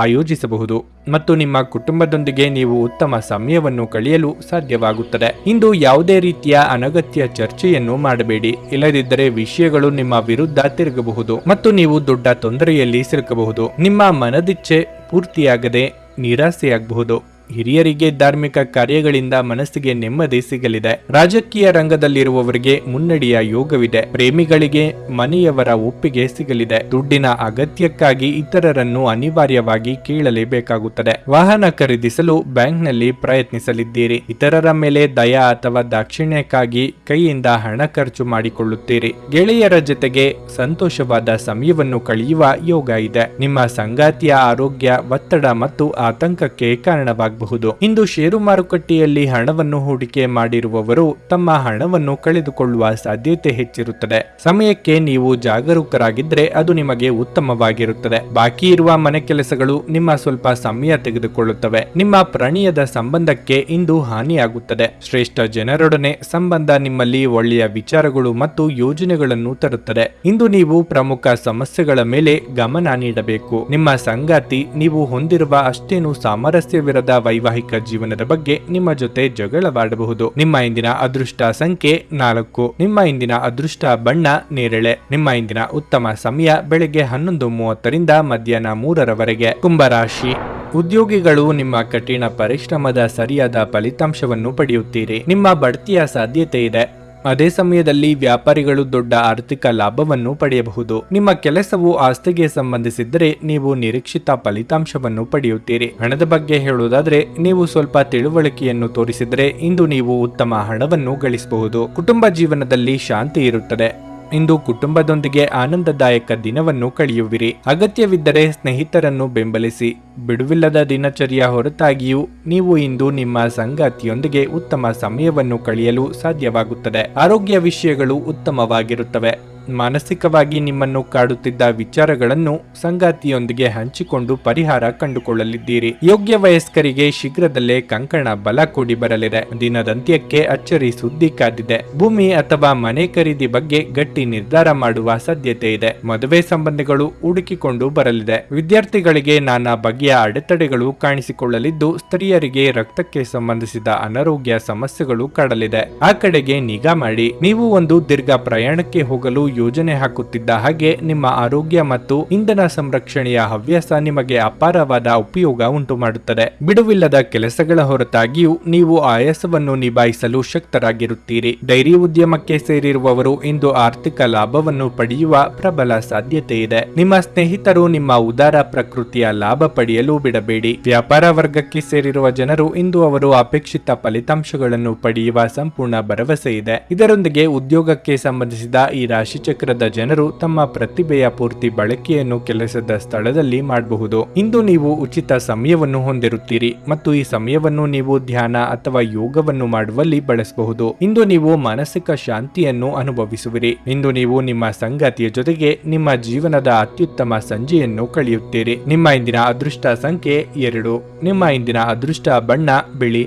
ಆಯೋಜಿಸಬಹುದು ಮತ್ತು ನಿಮ್ಮ ಕುಟುಂಬದೊಂದಿಗೆ ನೀವು ಉತ್ತಮ ಸಮಯವನ್ನು ಕಳೆಯಲು ಸಾಧ್ಯವಾಗುತ್ತದೆ. ಇಂದು ಯಾವುದೇ ರೀತಿಯ ಅನಗತ್ಯ ಚರ್ಚೆಯನ್ನು ಮಾಡಬೇಡಿ, ಇಲ್ಲದಿದ್ದರೆ ವಿಷಯಗಳು ನಿಮ್ಮ ವಿರುದ್ಧ ತಿರುಗಬಹುದು ಮತ್ತು ನೀವು ದೊಡ್ಡ ತೊಂದರೆಯಲ್ಲಿ ಸಿಲುಕಬಹುದು. ನಿಮ್ಮ ಮನದಿಚ್ಛೆ ಪೂರ್ತಿಯಾಗದೆ ನಿರಾಸೆಯಾಗಬಹುದು. ಹಿರಿಯರಿಗೆ ಧಾರ್ಮಿಕ ಕಾರ್ಯಗಳಿಂದ ಮನಸ್ಸಿಗೆ ನೆಮ್ಮದಿ ಸಿಗಲಿದೆ. ರಾಜಕೀಯ ರಂಗದಲ್ಲಿರುವವರಿಗೆ ಮುನ್ನಡೆಯ ಯೋಗವಿದೆ. ಪ್ರೇಮಿಗಳಿಗೆ ಮನೆಯವರ ಒಪ್ಪಿಗೆ ಸಿಗಲಿದೆ. ದುಡ್ಡಿನ ಅಗತ್ಯಕ್ಕಾಗಿ ಇತರರನ್ನು ಅನಿವಾರ್ಯವಾಗಿ ಕೇಳಲೇಬೇಕಾಗುತ್ತದೆ. ವಾಹನ ಖರೀದಿಸಲು ಬ್ಯಾಂಕ್ನಲ್ಲಿ ಪ್ರಯತ್ನಿಸಲಿದ್ದೀರಿ. ಇತರರ ಮೇಲೆ ದಯ ಅಥವಾ ದಾಕ್ಷಿಣ್ಯಕ್ಕಾಗಿ ಕೈಯಿಂದ ಹಣ ಖರ್ಚು ಮಾಡಿಕೊಳ್ಳುತ್ತೀರಿ. ಗೆಳೆಯರ ಜೊತೆಗೆ ಸಂತೋಷವಾದ ಸಮಯವನ್ನು ಕಳೆಯುವ ಯೋಗ ಇದೆ. ನಿಮ್ಮ ಸಂಗಾತಿಯ ಆರೋಗ್ಯ ಒತ್ತಡ ಮತ್ತು ಆತಂಕಕ್ಕೆ ಕಾರಣವಾಗಬಹುದು. ಇಂದು ಷೇರು ಮಾರುಕಟ್ಟೆಯಲ್ಲಿ ಹಣವನ್ನು ಹೂಡಿಕೆ ಮಾಡಿರುವವರು ತಮ್ಮ ಹಣವನ್ನು ಕಳೆದುಕೊಳ್ಳುವ ಸಾಧ್ಯತೆ ಹೆಚ್ಚಿರುತ್ತದೆ. ಸಮಯಕ್ಕೆ ನೀವು ಜಾಗರೂಕರಾಗಿದ್ದರೆ ಅದು ನಿಮಗೆ ಉತ್ತಮವಾಗಿರುತ್ತದೆ. ಬಾಕಿ ಇರುವ ಮನೆ ಕೆಲಸಗಳು ನಿಮ್ಮ ಸ್ವಲ್ಪ ಸಮಯ ತೆಗೆದುಕೊಳ್ಳುತ್ತವೆ. ನಿಮ್ಮ ಪ್ರಣಯದ ಸಂಬಂಧಕ್ಕೆ ಇಂದು ಹಾನಿಯಾಗುತ್ತದೆ. ಶ್ರೇಷ್ಠ ಜನರೊಡನೆ ಸಂಬಂಧ ನಿಮ್ಮಲ್ಲಿ ಒಳ್ಳೆಯ ವಿಚಾರಗಳು ಮತ್ತು ಯೋಜನೆಗಳನ್ನು ತರುತ್ತದೆ. ಇಂದು ನೀವು ಪ್ರಮುಖ ಸಮಸ್ಯೆಗಳ ಮೇಲೆ ಗಮನ ನೀಡಬೇಕು. ನಿಮ್ಮ ಸಂಗಾತಿ ನೀವು ಹೊಂದಿರುವ ಅಷ್ಟೇನು ಸಾಮರಸ್ಯವಿರದ ವೈವಾಹಿಕ ಜೀವನದ ಬಗ್ಗೆ ನಿಮ್ಮ ಜೊತೆ ಜಗಳವಾಡಬಹುದು. ನಿಮ್ಮ ಇಂದಿನ ಅದೃಷ್ಟ ಸಂಖ್ಯೆ 4. ನಿಮ್ಮ ಇಂದಿನ ಅದೃಷ್ಟ ಬಣ್ಣ ನೇರಳೆ. ನಿಮ್ಮ ಇಂದಿನ ಉತ್ತಮ ಸಮಯ ಬೆಳಗ್ಗೆ 11:30 ಮಧ್ಯಾಹ್ನ 3 ಕುಂಭರಾಶಿ. ಉದ್ಯೋಗಿಗಳು ನಿಮ್ಮ ಕಠಿಣ ಪರಿಶ್ರಮದ ಸರಿಯಾದ ಫಲಿತಾಂಶವನ್ನು ಪಡೆಯುತ್ತೀರಿ. ನಿಮ್ಮ ಬಡ್ತಿಯ ಸಾಧ್ಯತೆ ಇದೆ. ಅದೇ ಸಮಯದಲ್ಲಿ ವ್ಯಾಪಾರಿಗಳು ದೊಡ್ಡ ಆರ್ಥಿಕ ಲಾಭವನ್ನು ಪಡೆಯಬಹುದು. ನಿಮ್ಮ ಕೆಲಸವು ಆಸ್ತಿಗೆ ಸಂಬಂಧಿಸಿದ್ದರೆ ನೀವು ನಿರೀಕ್ಷಿತ ಫಲಿತಾಂಶವನ್ನು ಪಡೆಯುತ್ತೀರಿ. ಹಣದ ಬಗ್ಗೆ ಹೇಳುವುದಾದ್ರೆ, ನೀವು ಸ್ವಲ್ಪ ತಿಳುವಳಿಕೆಯನ್ನು ತೋರಿಸಿದರೆ ಇಂದು ನೀವು ಉತ್ತಮ ಹಣವನ್ನು ಗಳಿಸಬಹುದು. ಕುಟುಂಬ ಜೀವನದಲ್ಲಿ ಶಾಂತಿ ಇರುತ್ತದೆ. ಇಂದು ಕುಟುಂಬದೊಂದಿಗೆ ಆನಂದದಾಯಕ ದಿನವನ್ನು ಕಳೆಯುವಿರಿ. ಅಗತ್ಯವಿದ್ದರೆ ಸ್ನೇಹಿತರನ್ನು ಬೆಂಬಲಿಸಿ. ಬಿಡುವಿಲ್ಲದ ದಿನಚರಿಯ ಹೊರತಾಗಿಯೂ ನೀವು ಇಂದು ನಿಮ್ಮ ಸಂಗಾತಿಯೊಂದಿಗೆ ಉತ್ತಮ ಸಮಯವನ್ನು ಕಳೆಯಲು ಸಾಧ್ಯವಾಗುತ್ತದೆ. ಆರೋಗ್ಯ ವಿಷಯಗಳು ಉತ್ತಮವಾಗಿರುತ್ತವೆ. ಮಾನಸಿಕವಾಗಿ ನಿಮ್ಮನ್ನು ಕಾಡುತ್ತಿದ್ದ ವಿಚಾರಗಳನ್ನು ಸಂಗಾತಿಯೊಂದಿಗೆ ಹಂಚಿಕೊಂಡು ಪರಿಹಾರ ಕಂಡುಕೊಳ್ಳಲಿದ್ದೀರಿ. ಯೋಗ್ಯ ವಯಸ್ಕರಿಗೆ ಶೀಘ್ರದಲ್ಲೇ ಕಂಕಣ ಬಲ ಕೂಡಿ ಬರಲಿದೆ. ದಿನದಂತ್ಯಕ್ಕೆ ಅಚ್ಚರಿ ಸುದ್ದಿ ಕಾದಿದೆ. ಭೂಮಿ ಅಥವಾ ಮನೆ ಖರೀದಿ ಬಗ್ಗೆ ಗಟ್ಟಿ ನಿರ್ಧಾರ ಮಾಡುವ ಸಾಧ್ಯತೆ ಇದೆ. ಮದುವೆ ಸಂಬಂಧಗಳು ಹುಡುಕಿಕೊಂಡು ಬರಲಿದೆ. ವಿದ್ಯಾರ್ಥಿಗಳಿಗೆ ನಾನಾ ಬಗೆಯ ಅಡೆತಡೆಗಳು ಕಾಣಿಸಿಕೊಳ್ಳಲಿದ್ದು, ಸ್ತ್ರೀಯರಿಗೆ ರಕ್ತಕ್ಕೆ ಸಂಬಂಧಿಸಿದ ಅನಾರೋಗ್ಯ ಸಮಸ್ಯೆಗಳು ಕಾಡಲಿದೆ. ಆ ಕಡೆಗೆ ನಿಗಾ ಮಾಡಿ. ನೀವು ಒಂದು ದೀರ್ಘ ಪ್ರಯಾಣಕ್ಕೆ ಹೋಗಲು ಯೋಜನೆ ಹಾಕುತ್ತಿದ್ದ ಹಾಗೆ ನಿಮ್ಮ ಆರೋಗ್ಯ ಮತ್ತು ಇಂಧನ ಸಂರಕ್ಷಣೆಯ ಹವ್ಯಾಸ ನಿಮಗೆ ಅಪಾರವಾದ ಉಪಯೋಗ ಉಂಟು ಮಾಡುತ್ತದೆ. ಬಿಡುವಿಲ್ಲದ ಕೆಲಸಗಳ ಹೊರತಾಗಿಯೂ ನೀವು ಆಯಾಸವನ್ನು ನಿಭಾಯಿಸಲು ಶಕ್ತರಾಗಿರುತ್ತೀರಿ. ಡೈರಿ ಉದ್ಯಮಕ್ಕೆ ಸೇರಿರುವವರು ಇಂದು ಆರ್ಥಿಕ ಲಾಭವನ್ನು ಪಡೆಯುವ ಪ್ರಬಲ ಸಾಧ್ಯತೆ ಇದೆ. ನಿಮ್ಮ ಸ್ನೇಹಿತರು ನಿಮ್ಮ ಉದಾರ ಪ್ರಕೃತಿಯ ಲಾಭ ಪಡೆಯಲು ಬಿಡಬೇಡಿ. ವ್ಯಾಪಾರ ವರ್ಗಕ್ಕೆ ಸೇರಿರುವ ಜನರು ಇಂದು ಅವರು ಅಪೇಕ್ಷಿತ ಫಲಿತಾಂಶಗಳನ್ನು ಪಡೆಯುವ ಸಂಪೂರ್ಣ ಭರವಸೆ ಇದೆ. ಇದರೊಂದಿಗೆ ಉದ್ಯೋಗಕ್ಕೆ ಸಂಬಂಧಿಸಿದ ಈ ರಾಶಿ ಚಕ್ರದ ಜನರು ತಮ್ಮ ಪ್ರತಿಭೆಯ ಪೂರ್ತಿ ಬಳಕೆಯನ್ನು ಕೆಲಸದ ಸ್ಥಳದಲ್ಲಿ ಮಾಡಬಹುದು. ಇಂದು ನೀವು ಉಚಿತ ಸಮಯವನ್ನು ಹೊಂದಿರುತ್ತೀರಿ ಮತ್ತು ಈ ಸಮಯವನ್ನು ನೀವು ಧ್ಯಾನ ಅಥವಾ ಯೋಗವನ್ನು ಮಾಡುವಲ್ಲಿ ಬಳಸಬಹುದು. ಇಂದು ನೀವು ಮಾನಸಿಕ ಶಾಂತಿಯನ್ನು ಅನುಭವಿಸುವಿರಿ. ಇಂದು ನೀವು ನಿಮ್ಮ ಸಂಗಾತಿಯ ಜೊತೆಗೆ ನಿಮ್ಮ ಜೀವನದ ಅತ್ಯುತ್ತಮ ಸಂಜೆಯನ್ನು ಕಳೆಯುತ್ತೀರಿ. ನಿಮ್ಮ ಇಂದಿನ ಅದೃಷ್ಟ ಸಂಖ್ಯೆ 2. ನಿಮ್ಮ ಇಂದಿನ ಅದೃಷ್ಟ ಬಣ್ಣ ಬಿಳಿ.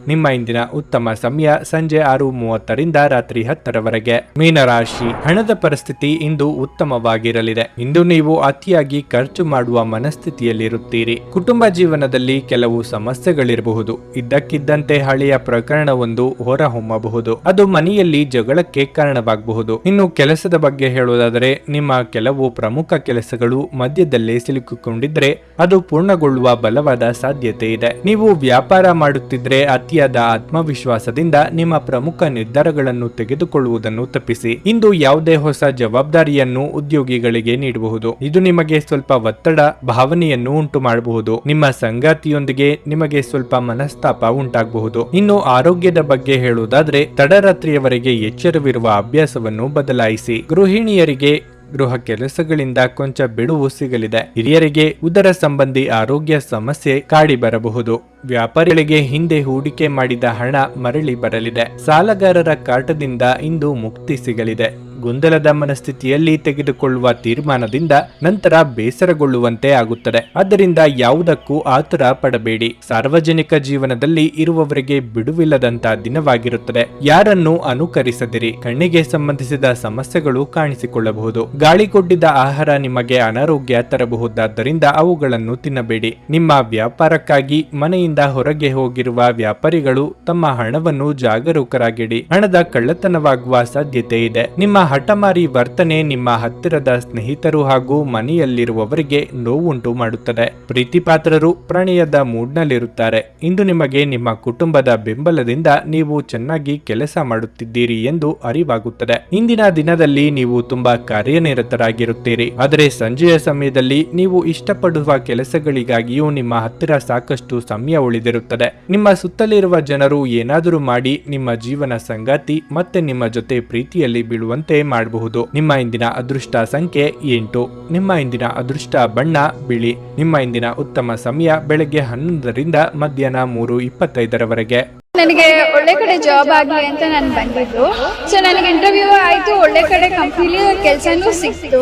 ನಿಮ್ಮ ಇಂದಿನ ಉತ್ತಮ ಸಮಯ ಸಂಜೆ 6:30 ರಾತ್ರಿ 10 ಮೀನರಾಶಿ. ಹಣದ ಪರಿಸ್ಥಿತಿ ಇಂದು ಉತ್ತಮವಾಗಿರಲಿದೆ. ಇಂದು ನೀವು ಅತಿಯಾಗಿ ಖರ್ಚು ಮಾಡುವ ಮನಸ್ಥಿತಿಯಲ್ಲಿರುತ್ತೀರಿ. ಕುಟುಂಬ ಜೀವನದಲ್ಲಿ ಕೆಲವು ಸಮಸ್ಯೆಗಳಿರಬಹುದು. ಇದ್ದಕ್ಕಿದ್ದಂತೆ ಹಳೆಯ ಪ್ರಕರಣವೊಂದು ಹೊರಹೊಮ್ಮಬಹುದು. ಅದು ಮನೆಯಲ್ಲಿ ಜಗಳಕ್ಕೆ ಕಾರಣವಾಗಬಹುದು. ಇನ್ನು ಕೆಲಸದ ಬಗ್ಗೆ ಹೇಳುವುದಾದರೆ, ನಿಮ್ಮ ಕೆಲವು ಪ್ರಮುಖ ಕೆಲಸಗಳು ಮಧ್ಯದಲ್ಲೇ ಸಿಲುಕಿಕೊಂಡಿದ್ರೆ ಅದು ಪೂರ್ಣಗೊಳ್ಳುವ ಬಲವಾದ ಸಾಧ್ಯತೆ ಇದೆ. ನೀವು ವ್ಯಾಪಾರ ಮಾಡುತ್ತಿದ್ರೆ ಅತಿಯಾದ ಆತ್ಮವಿಶ್ವಾಸದಿಂದ ನಿಮ್ಮ ಪ್ರಮುಖ ನಿರ್ಧಾರಗಳನ್ನು ತೆಗೆದುಕೊಳ್ಳುವುದನ್ನು ತಪ್ಪಿಸಿ. ಇಂದು ಯಾವುದೇ ಹೊಸ ಜವಾಬ್ದಾರಿಯನ್ನು ಉದ್ಯೋಗಿಗಳಿಗೆ ನೀಡಬಹುದು. ಇದು ನಿಮಗೆ ಸ್ವಲ್ಪ ಒತ್ತಡ ಭಾವನೆಯನ್ನು ಉಂಟು ಮಾಡಬಹುದು. ನಿಮ್ಮ ಸಂಗಾತಿಯೊಂದಿಗೆ ನಿಮಗೆ ಸ್ವಲ್ಪ ಮನಸ್ತಾಪ ಉಂಟಾಗಬಹುದು. ಇನ್ನು ಆರೋಗ್ಯದ ಬಗ್ಗೆ ಹೇಳುವುದಾದ್ರೆ, ತಡರಾತ್ರಿಯವರೆಗೆ ಎಚ್ಚರವಿರುವ ಅಭ್ಯಾಸವನ್ನು ಬದಲಾಯಿಸಿ. ಗೃಹಿಣಿಯರಿಗೆ ಗೃಹ ಕೆಲಸಗಳಿಂದ ಕೊಂಚ ಬಿಡುವು ಸಿಗಲಿದೆ. ಹಿರಿಯರಿಗೆ ಉದರ ಸಂಬಂಧಿ ಆರೋಗ್ಯ ಸಮಸ್ಯೆ ಕಾಡಿ ಬರಬಹುದು. ವ್ಯಾಪಾರಿಗಳಿಗೆ ಹಿಂದೆ ಹೂಡಿಕೆ ಮಾಡಿದ ಹಣ ಮರಳಿ ಬರಲಿದೆ. ಸಾಲಗಾರರ ಕಾಟದಿಂದ ಇಂದು ಮುಕ್ತಿ ಸಿಗಲಿದೆ. ಗೊಂದಲದ ಮನಸ್ಥಿತಿಯಲ್ಲಿ ತೆಗೆದುಕೊಳ್ಳುವ ತೀರ್ಮಾನದಿಂದ ನಂತರ ಬೇಸರಗೊಳ್ಳುವಂತೆ ಆಗುತ್ತದೆ. ಆದ್ದರಿಂದ ಯಾವುದಕ್ಕೂ ಆತುರ ಪಡಬೇಡಿ. ಸಾರ್ವಜನಿಕ ಜೀವನದಲ್ಲಿ ಇರುವವರಿಗೆ ಬಿಡುವಿಲ್ಲದಂತ ದಿನವಾಗಿರುತ್ತದೆ. ಯಾರನ್ನು ಅನುಕರಿಸದಿರಿ. ಕಣ್ಣಿಗೆ ಸಂಬಂಧಿಸಿದ ಸಮಸ್ಯೆಗಳು ಕಾಣಿಸಿಕೊಳ್ಳಬಹುದು. ಗಾಳಿಗೊಡ್ಡಿದ ಆಹಾರ ನಿಮಗೆ ಅನಾರೋಗ್ಯ ತರಬಹುದಾದ್ದರಿಂದ ಅವುಗಳನ್ನು ತಿನ್ನಬೇಡಿ. ನಿಮ್ಮ ವ್ಯಾಪಾರಕ್ಕಾಗಿ ಮನೆಯಿಂದ ಹೊರಗೆ ಹೋಗಿರುವ ವ್ಯಾಪಾರಿಗಳು ತಮ್ಮ ಹಣವನ್ನು ಜಾಗರೂಕರಾಗಿಡಿ. ಹಣದ ಕಳ್ಳತನವಾಗುವ ಸಾಧ್ಯತೆ ಇದೆ. ನಿಮ್ಮ ಹಠಮಾರಿ ವರ್ತನೆ ನಿಮ್ಮ ಹತ್ತಿರದ ಸ್ನೇಹಿತರು ಹಾಗೂ ಮನೆಯಲ್ಲಿರುವವರಿಗೆ ನೋವುಂಟು ಮಾಡುತ್ತದೆ. ಪ್ರೀತಿಪಾತ್ರರು ಪ್ರಣಯದ ಮೂಡ್ನಲ್ಲಿರುತ್ತಾರೆ. ಇಂದು ನಿಮಗೆ ನಿಮ್ಮ ಕುಟುಂಬದ ಬೆಂಬಲದಿಂದ ನೀವು ಚೆನ್ನಾಗಿ ಕೆಲಸ ಮಾಡುತ್ತಿದ್ದೀರಿ ಎಂದು ಅರಿವಾಗುತ್ತದೆ. ಇಂದಿನ ದಿನದಲ್ಲಿ ನೀವು ತುಂಬಾ ಕಾರ್ಯನಿರತರಾಗಿರುತ್ತೀರಿ. ಆದರೆ ಸಂಜೆಯ ಸಮಯದಲ್ಲಿ ನೀವು ಇಷ್ಟಪಡುವ ಕೆಲಸಗಳಿಗಾಗಿಯೂ ನಿಮ್ಮ ಹತ್ತಿರ ಸಾಕಷ್ಟು ಸಮಯ ಉಳಿದಿರುತ್ತದೆ. ನಿಮ್ಮ ಸುತ್ತಲಿರುವ ಜನರು ಏನಾದರೂ ಮಾಡಿ ನಿಮ್ಮ ಜೀವನ ಸಂಗಾತಿ ಮತ್ತೆ ನಿಮ್ಮ ಜೊತೆ ಪ್ರೀತಿಯಲ್ಲಿ ಬೀಳುವಂತೆ ಮಾಡಬಹುದು. ನಿಮ್ಮ ಇಂದಿನ ಅದೃಷ್ಟ ಸಂಖ್ಯೆ 8. ನಿಮ್ಮ ಇಂದಿನ ಅದೃಷ್ಟ ಬಣ್ಣ ಬಿಳಿ. ನಿಮ್ಮ ಇಂದಿನ ಉತ್ತಮ ಸಮಯ ಬೆಳಗ್ಗೆ 11 ಮಧ್ಯಾಹ್ನ 3:25 ನನಗೆ ಒಳ್ಳೆ ಕಡೆ ಜಾಬ್ ಆಗಲಿ ಅಂತ ನಾನು ಬಂದಿದ್ದು. ಸೊ ನನಗೆ ಇಂಟರ್ವ್ಯೂ ಆಯ್ತು, ಒಳ್ಳೆ ಕಡೆ ಕಂಪ್ನಿಲಿ ಕೆಲಸನೂ ಸಿಕ್ತು.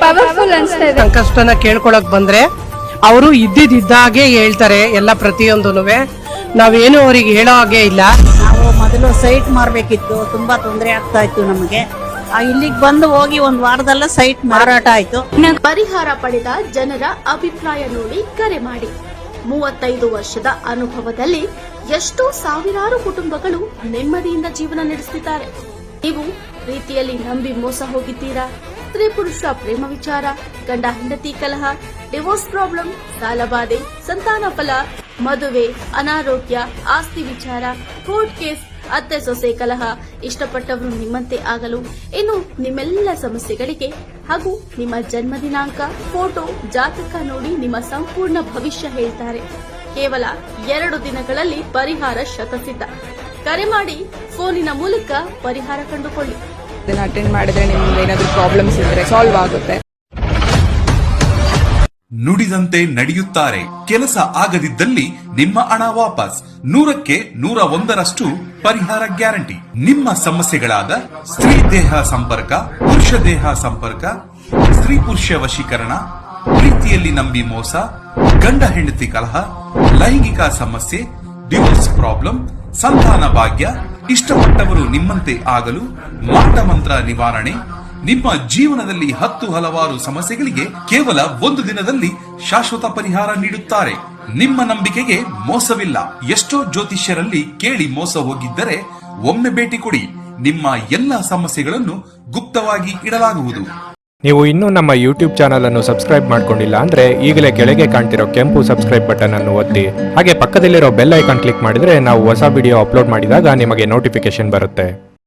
ಪವರ್ಫುಲ್ ಅನ್ಸ್ತಾ ಇದೆ. ಕಷ್ಟನ ಕೇಳ್ಕೊಳಕ್ ಬಂದ್ರೆ ಅವರು ಇದ್ದಿದ್ದಾಗೆ ಹೇಳ್ತಾರೆ ಎಲ್ಲ ಪ್ರತಿಯೊಂದೂನುವೆ. ನಾವೇನು ಅವ್ರಿಗೆ ಹೇಳೋ ಹಾಗೆ ಇಲ್ಲ. ನಾವು ಮೊದಲು ಸೈಟ್ ಮಾರಬೇಕಿತ್ತು, ತುಂಬಾ ತೊಂದರೆ ಆಗ್ತಾ ಇತ್ತು ನಮಗೆ. ಇಲ್ಲಿಗೆ ಬಂದು ಹೋಗಿ ಒಂದು ವಾರದಲ್ಲ ಸೈಟ್ ಮಾರಾಟ ಆಯ್ತು. ಪರಿಹಾರ ಪಡೆದ ಜನರ ಅಭಿಪ್ರಾಯ ನೋಡಿ ಕರೆ ಮಾಡಿ 35 ವರ್ಷದ ಅನುಭವದಲ್ಲಿ ಎಷ್ಟೋ ಸಾವಿರಾರು ಕುಟುಂಬಗಳು ನೆಮ್ಮದಿಯಿಂದ ಜೀವನ ನಡೆಸುತ್ತಿದ್ದಾರೆ. ನೀವು ಪ್ರೀತಿಯಲ್ಲಿ ನಂಬಿ ಮೋಸ ಹೋಗಿದ್ದೀರಾ? ಸ್ತ್ರೀ ಪುರುಷ ಪ್ರೇಮ ವಿಚಾರ, ಗಂಡ ಹೆಂಡತಿ ಕಲಹ, ಡಿವೋರ್ಸ್ ಪ್ರಾಬ್ಲಮ್, ಸಾಲಬಾಧೆ, ಸಂತಾನ ಫಲ, ಮದುವೆ, ಅನಾರೋಗ್ಯ, ಆಸ್ತಿ ವಿಚಾರ, ಕೋರ್ಟ್ ಕೇಸ್, ಅತ್ತೆ ಸೊಸೆ ಕಲಹ, ಇಷ್ಟಪಟ್ಟವರು ನಿಮ್ಮಂತೆ ಆಗಲು, ಇನ್ನು ನಿಮ್ಮೆಲ್ಲ ಸಮಸ್ಯೆಗಳಿಗೆ ಹಾಗೂ ನಿಮ್ಮ ಜನ್ಮ ದಿನಾಂಕ, ಫೋಟೋ, ಜಾತಕ ನೋಡಿ ನಿಮ್ಮ ಸಂಪೂರ್ಣ ಭವಿಷ್ಯ ಹೇಳ್ತಾರೆ. ಕೇವಲ 2 ದಿನಗಳಲ್ಲಿ ಪರಿಹಾರ ಶತಸಿದ್ಧ. ಕರೆ ಮಾಡಿ ಫೋನಿನ ಮೂಲಕ ಪರಿಹಾರ ಕಂಡುಕೊಳ್ಳಿ. ಇದನ್ನ ಅಟೆಂಡ್ ಮಾಡಿದ್ರೆ ನಿಮ್ಗೆ ಏನಾದರೂ ಪ್ರಾಬ್ಲಮ್ಸ್ ಇದ್ರೆ ಸಾಲ್ವ್ ಆಗುತ್ತೆ. ನುಡಿದಂತೆ ನಡೆಯುತ್ತಾರೆ. ಕೆಲಸ ಆಗದಿದ್ದಲ್ಲಿ ನಿಮ್ಮ ಹಣ ವಾಪಸ್. 100ಕ್ಕೆ 101ರಷ್ಟು ಪರಿಹಾರ ಗ್ಯಾರಂಟಿ. ನಿಮ್ಮ ಸಮಸ್ಯೆಗಳಾದ ಸ್ತ್ರೀ ದೇಹ ಸಂಪರ್ಕ, ಪುರುಷ ದೇಹ ಸಂಪರ್ಕ, ಸ್ತ್ರೀ ಪುರುಷ ವಶೀಕರಣ, ಪ್ರೀತಿಯಲ್ಲಿ ನಂಬಿ ಮೋಸ, ಗಂಡ ಹೆಂಡತಿ ಕಲಹ, ಲೈಂಗಿಕ ಸಮಸ್ಯೆ, ಡಿವೋರ್ಸ್ ಪ್ರಾಬ್ಲಮ್, ಸಂತಾನ ಭಾಗ್ಯ, ಇಷ್ಟಪಟ್ಟವರು ನಿಮ್ಮಂತೆ ಆಗಲು, ಮಾಟ ಮಂತ್ರ ನಿವಾರಣೆ, ನಿಮ್ಮ ಜೀವನದಲ್ಲಿ 10 ಹಲವಾರು ಸಮಸ್ಯೆಗಳಿಗೆ ಕೇವಲ 1 ದಿನದಲ್ಲಿ ಶಾಶ್ವತ ಪರಿಹಾರ ನೀಡುತ್ತಾರೆ. ನಿಮ್ಮ ನಂಬಿಕೆಗೆ ಮೋಸವಿಲ್ಲ. ಎಷ್ಟೋ ಜ್ಯೋತಿಷ್ಯರಲ್ಲಿ ಕೇಳಿ ಮೋಸ ಹೋಗಿದ್ದರೆ ಒಮ್ಮೆ ಭೇಟಿ ಕೊಡಿ. ನಿಮ್ಮ ಎಲ್ಲ ಸಮಸ್ಯೆಗಳನ್ನು ಗುಪ್ತವಾಗಿ ಇಡಲಾಗುವುದು. ನೀವು ಇನ್ನೂ ನಮ್ಮ ಯೂಟ್ಯೂಬ್ ಚಾನಲ್ ಅನ್ನು ಸಬ್ಸ್ಕ್ರೈಬ್ ಮಾಡ್ಕೊಂಡಿಲ್ಲ ಅಂದ್ರೆ ಈಗಲೇ ಕೆಳಗೆ ಕಾಣ್ತಿರೋ ಕೆಂಪು ಸಬ್ಸ್ಕ್ರೈಬ್ ಬಟನ್ ಅನ್ನು ಒತ್ತಿ. ಹಾಗೆ ಪಕ್ಕದಲ್ಲಿರೋ ಬೆಲ್ ಐಕಾನ್ ಕ್ಲಿಕ್ ಮಾಡಿದ್ರೆ ನಾವು ಹೊಸ ವಿಡಿಯೋ ಅಪ್ಲೋಡ್ ಮಾಡಿದಾಗ ನಿಮಗೆ ನೋಟಿಫಿಕೇಶನ್ ಬರುತ್ತೆ.